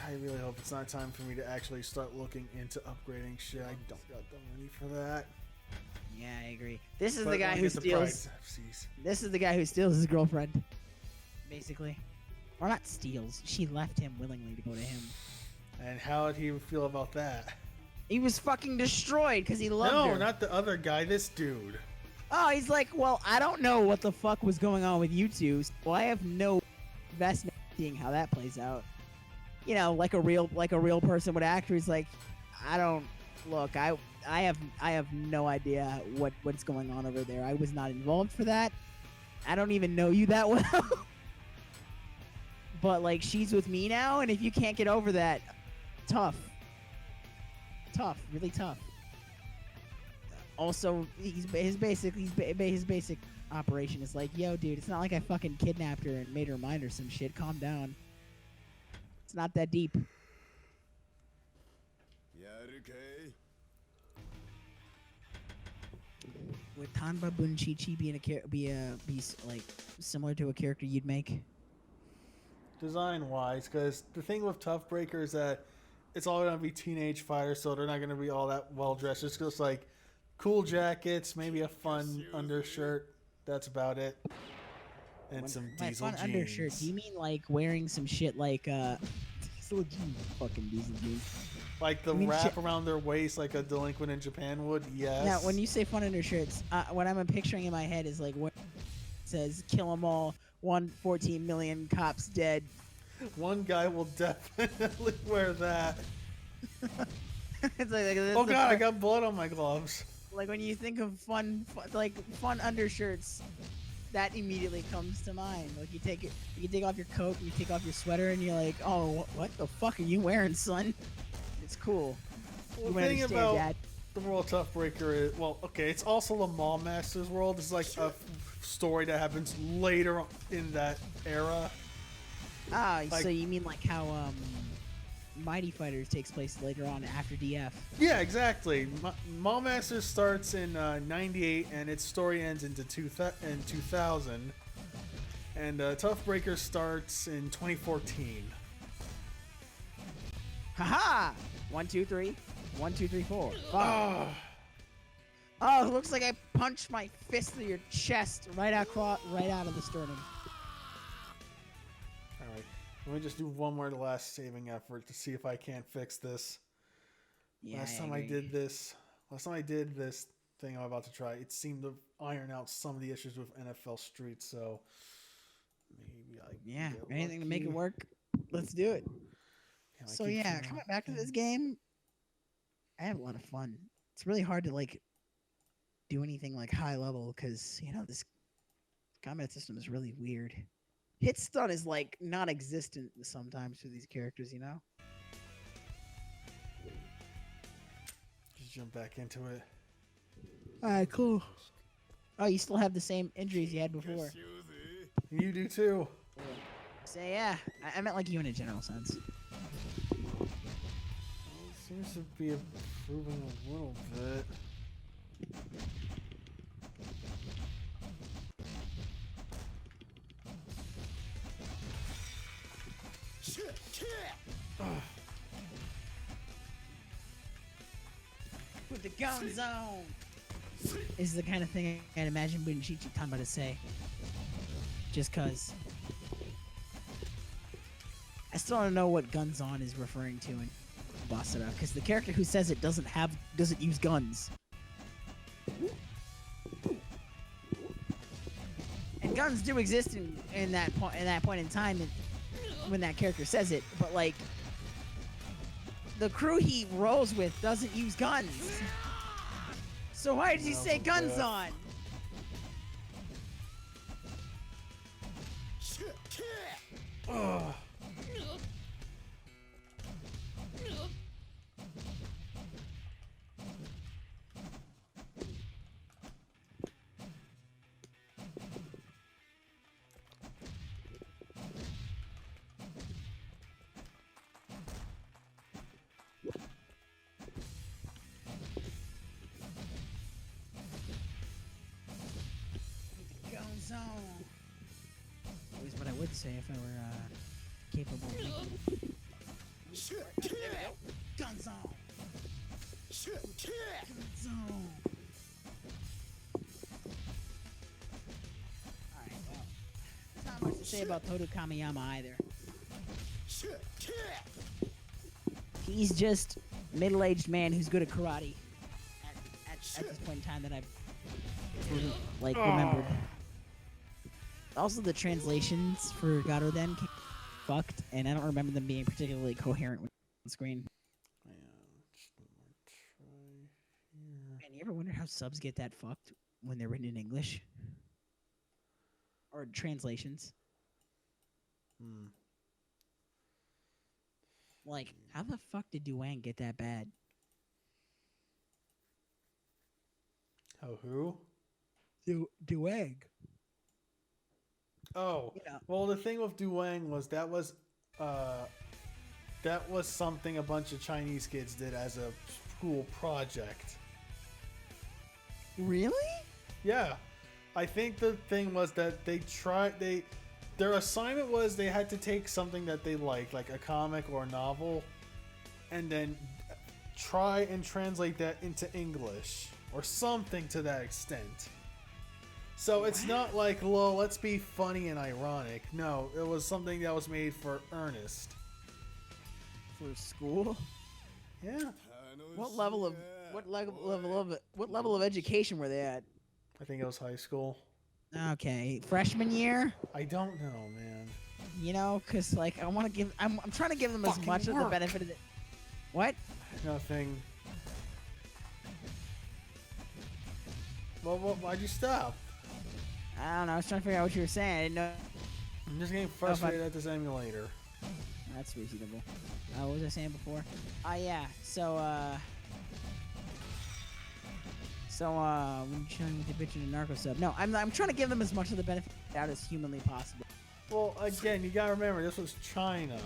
I really hope it's not time for me to actually start looking into upgrading shit. I don't got the money for that. Yeah, I agree. This is But the guy when I who get the price, steals. FCs. This is the guy who steals his girlfriend, basically, or not steals. She left him willingly to go to him. And how did he feel about that? He was fucking destroyed because he loved No, her. not the other guy. This dude. Oh, he's like, well, I don't know what the fuck was going on with you two, so I have no investment in seeing how that plays out. You know, like a real person would act. He's like, I don't look. I have no idea what's going on over there. I was not involved for that. I don't even know you that well. But like, she's with me now, and if you can't get over that, tough, really tough. Also, his basic operation is like, yo, dude, it's not like I fucking kidnapped her and made her mind or some shit. Calm down. It's not that deep. Would Tanba Bunchichi be like similar to a character you'd make? Design wise, because the thing with Tough Breaker is that it's all gonna be teenage fighters, so they're not gonna be all that well dressed. It's just like cool jackets, maybe a fun undershirt. That's about it. And some By diesel fun jeans. undershirt, do you mean like wearing some shit like diesel jeans? Fucking diesel jeans. Like the I mean, wrap shit. around their waist like a delinquent in Japan would, yes. Now, when you say fun undershirts, what I'm picturing in my head is like what says "kill 'em all." 114 million cops dead. One guy will definitely wear that. It's like Oh god, I got blood on my gloves. like when you think of fun undershirts, that immediately comes to mind. Like you take off your coat, you take off your sweater, and you're like, oh, what the fuck are you wearing, son? It's cool. Well, You the thing understand about that. the World Tough Breaker is, well, okay, it's also the Mall Masters world. It's like a story that happens later in that era. Ah, like- so you mean like how Mighty Fighters takes place later on after DF? Yeah, exactly. Mall Masters starts in 98 and its story ends in 2000. And Tough Breaker starts in 2014. Haha! 1, 2, 3. 1, 2, 3, 4. Fuck. Ah, Oh, it looks like I punched my fist through your chest right out of the sternum. Alright, let me just do one more last saving effort to see if I can't fix this. Yeah, Last time I did this thing I'm about to try, it seemed to iron out some of the issues with NFL Street, so maybe I can Yeah, get anything to make it lucky. work. Let's do it. Yeah, I So keep yeah, trying coming to- back to this game, I have a lot of fun. It's really hard to like do anything like high level because this combat system is really weird. Hit stun is like non-existent sometimes for these characters. Just jump back into it. All right, cool. Oh, you still have the same injuries you had before. You do too. So yeah, I meant like you in a general sense. Well, it seems to be improving a little bit. With the gun zone. Is the kind of thing I'd imagine Bunshichi Tanba to say. Just cause I still don't know what guns on is referring to in Basara, because the character who says it doesn't use guns. And guns do exist in that point in time when that character says it, but like the crew he rolls with doesn't use guns. So why did he say guns on? Ugh. Gun zone. Is what I would say if I were capable of making gun zone. Gun zone. Alright, well. There's not much to say about Toru Kamiyama either. He's just a middle-aged man who's good at karate at this point in time that I've remembered. Also, the translations for Garoden fucked, and I don't remember them being particularly coherent with the screen. Yeah, just one more try here. Man, you ever wonder how subs get that fucked when they're written in English? Or translations? Like, how the fuck did Duang get that bad? Oh, who? Duang. Oh, Yeah. well, the thing with Duang was that was something a bunch of Chinese kids did as a school project. Really? Yeah, I think the thing was that their assignment was they had to take something that they liked, like a comic or a novel, and then try and translate that into English or something to that extent. So it's not like, lol, let's be funny and ironic. No, it was something that was made for earnest. For school? Yeah, What level of education were they at? I think it was high school. Okay, freshman year. I don't know, man. Cause like I'm trying to give them as Fucking much of the work. benefit of it. What? Nothing. Well, why'd you stop? I don't know. I was trying to figure out what you were saying. I didn't know. I'm just getting frustrated at this emulator. That's reasonable. What was I saying before? Yeah. So when you're chilling with the bitch in a narco sub. No, I'm trying to give them as much of the benefit out as humanly possible. Well, again, you gotta remember, this was China.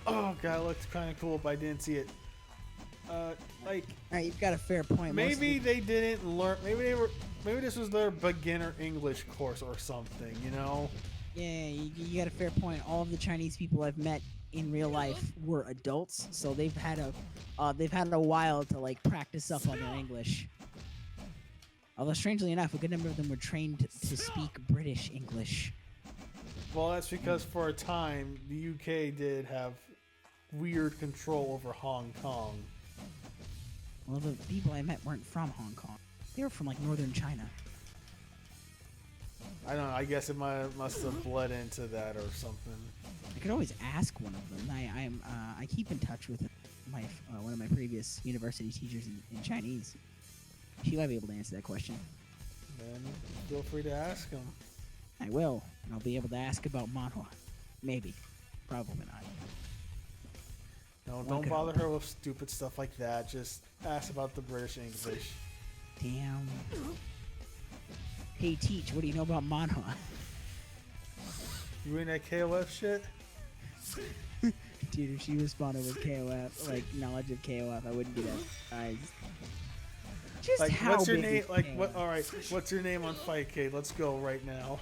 Oh god, it looked kind of cool, but I didn't see it. Like, Alright, you've got a fair point. maybe they didn't learn. Maybe this was their beginner English course or something. Yeah, you got a fair point. All of the Chinese people I've met in real life were adults, so they've had a while to like practice up on their English. Although strangely enough, a good number of them were trained to speak British English. Well, that's because for a time the UK did have weird control over Hong Kong. Well, the people I met weren't from Hong Kong. They were from like northern China. I don't know. I guess it must have bled into that or something. I could always ask one of them. I keep in touch with my one of my previous university teachers in Chinese. She might be able to answer that question. Then feel free to ask him. I will, and I'll be able to ask about manhwa. Maybe. Probably not. No, don't bother her with stupid stuff like that. Just ask about the British English. Damn. Hey, Teach, what do you know about manhwa? You in that KOF shit? Dude, if she responded with KOF, like knowledge of KOF, I wouldn't be that surprised. Just Like, how what's your big name? is Like, KOF? what? All right, what's your name on Fightcade? Let's go right now.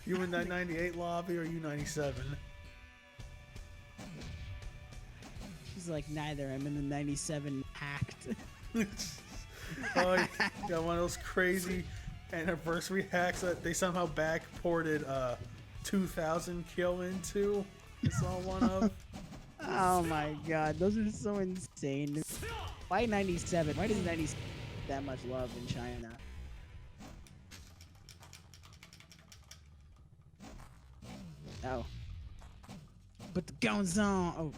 You in that 98 lobby or you 97? She's like, neither. I'm in the 97 hacked. Oh, you got one of those crazy anniversary hacks that they somehow backported 2000 kill into. I saw one of. Oh my god, those are so insane. Why 97? Why does 97 that much love in China? Oh. Put the guns on! Oh.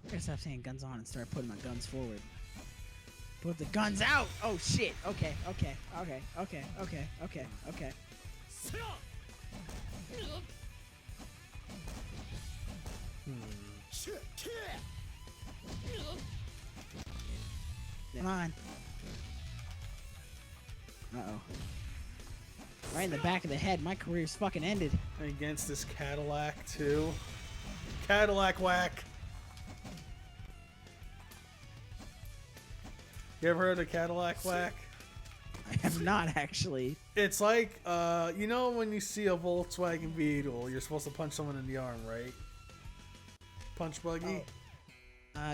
I gotta stop saying guns on and start putting my guns forward. Put the guns out! Oh shit! Okay. Come on. Uh-oh. Right in the back of the head. My career's fucking ended. Against this Cadillac, too. Cadillac whack. You ever heard of Cadillac whack? I have not, actually. It's like, you know when you see a Volkswagen Beetle, you're supposed to punch someone in the arm, right? Punch buggy?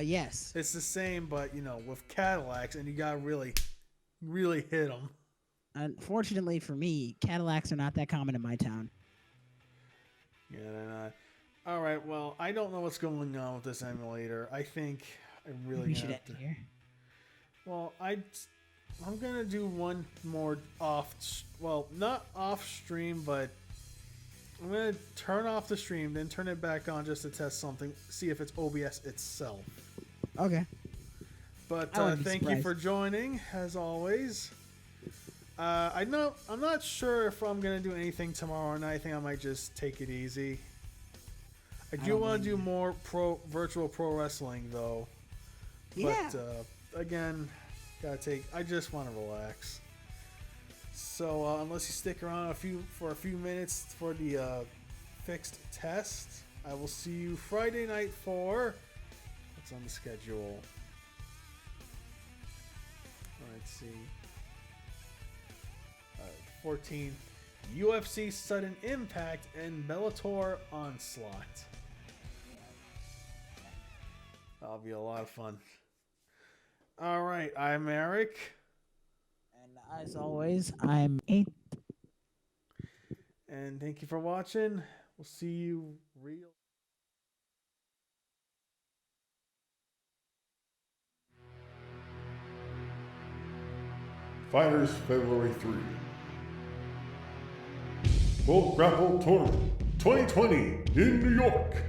Yes. It's the same, but, you know, with Cadillacs, and you gotta really, really hit them. Unfortunately for me, Cadillacs are not that common in my town. Yeah, they're not. Alright, well, I don't know what's going on with this emulator. I think I really We should have end to... here. Well, I'm gonna do one more off... Well, not off stream, but... I'm gonna turn off the stream, then turn it back on just to test something, see if it's OBS itself. Okay. But I wouldn't be thank you surprised. for joining, as always. I'm not sure if I'm gonna do anything tomorrow night. I think I might just take it easy. I do don't want to blame do you. more virtual pro wrestling though. Yeah. But again, I just want to relax. So unless you stick around for a few minutes for the fixed test, I will see you Friday night for what's on the schedule. Let's see. 14th, UFC Sudden Impact and Bellator Onslaught. That'll be a lot of fun. All right, I'm Eric. And as always, I'm 8. And thank you for watching. We'll see you real. Fighters February 3. World Grapple Tournament 2020 in New York.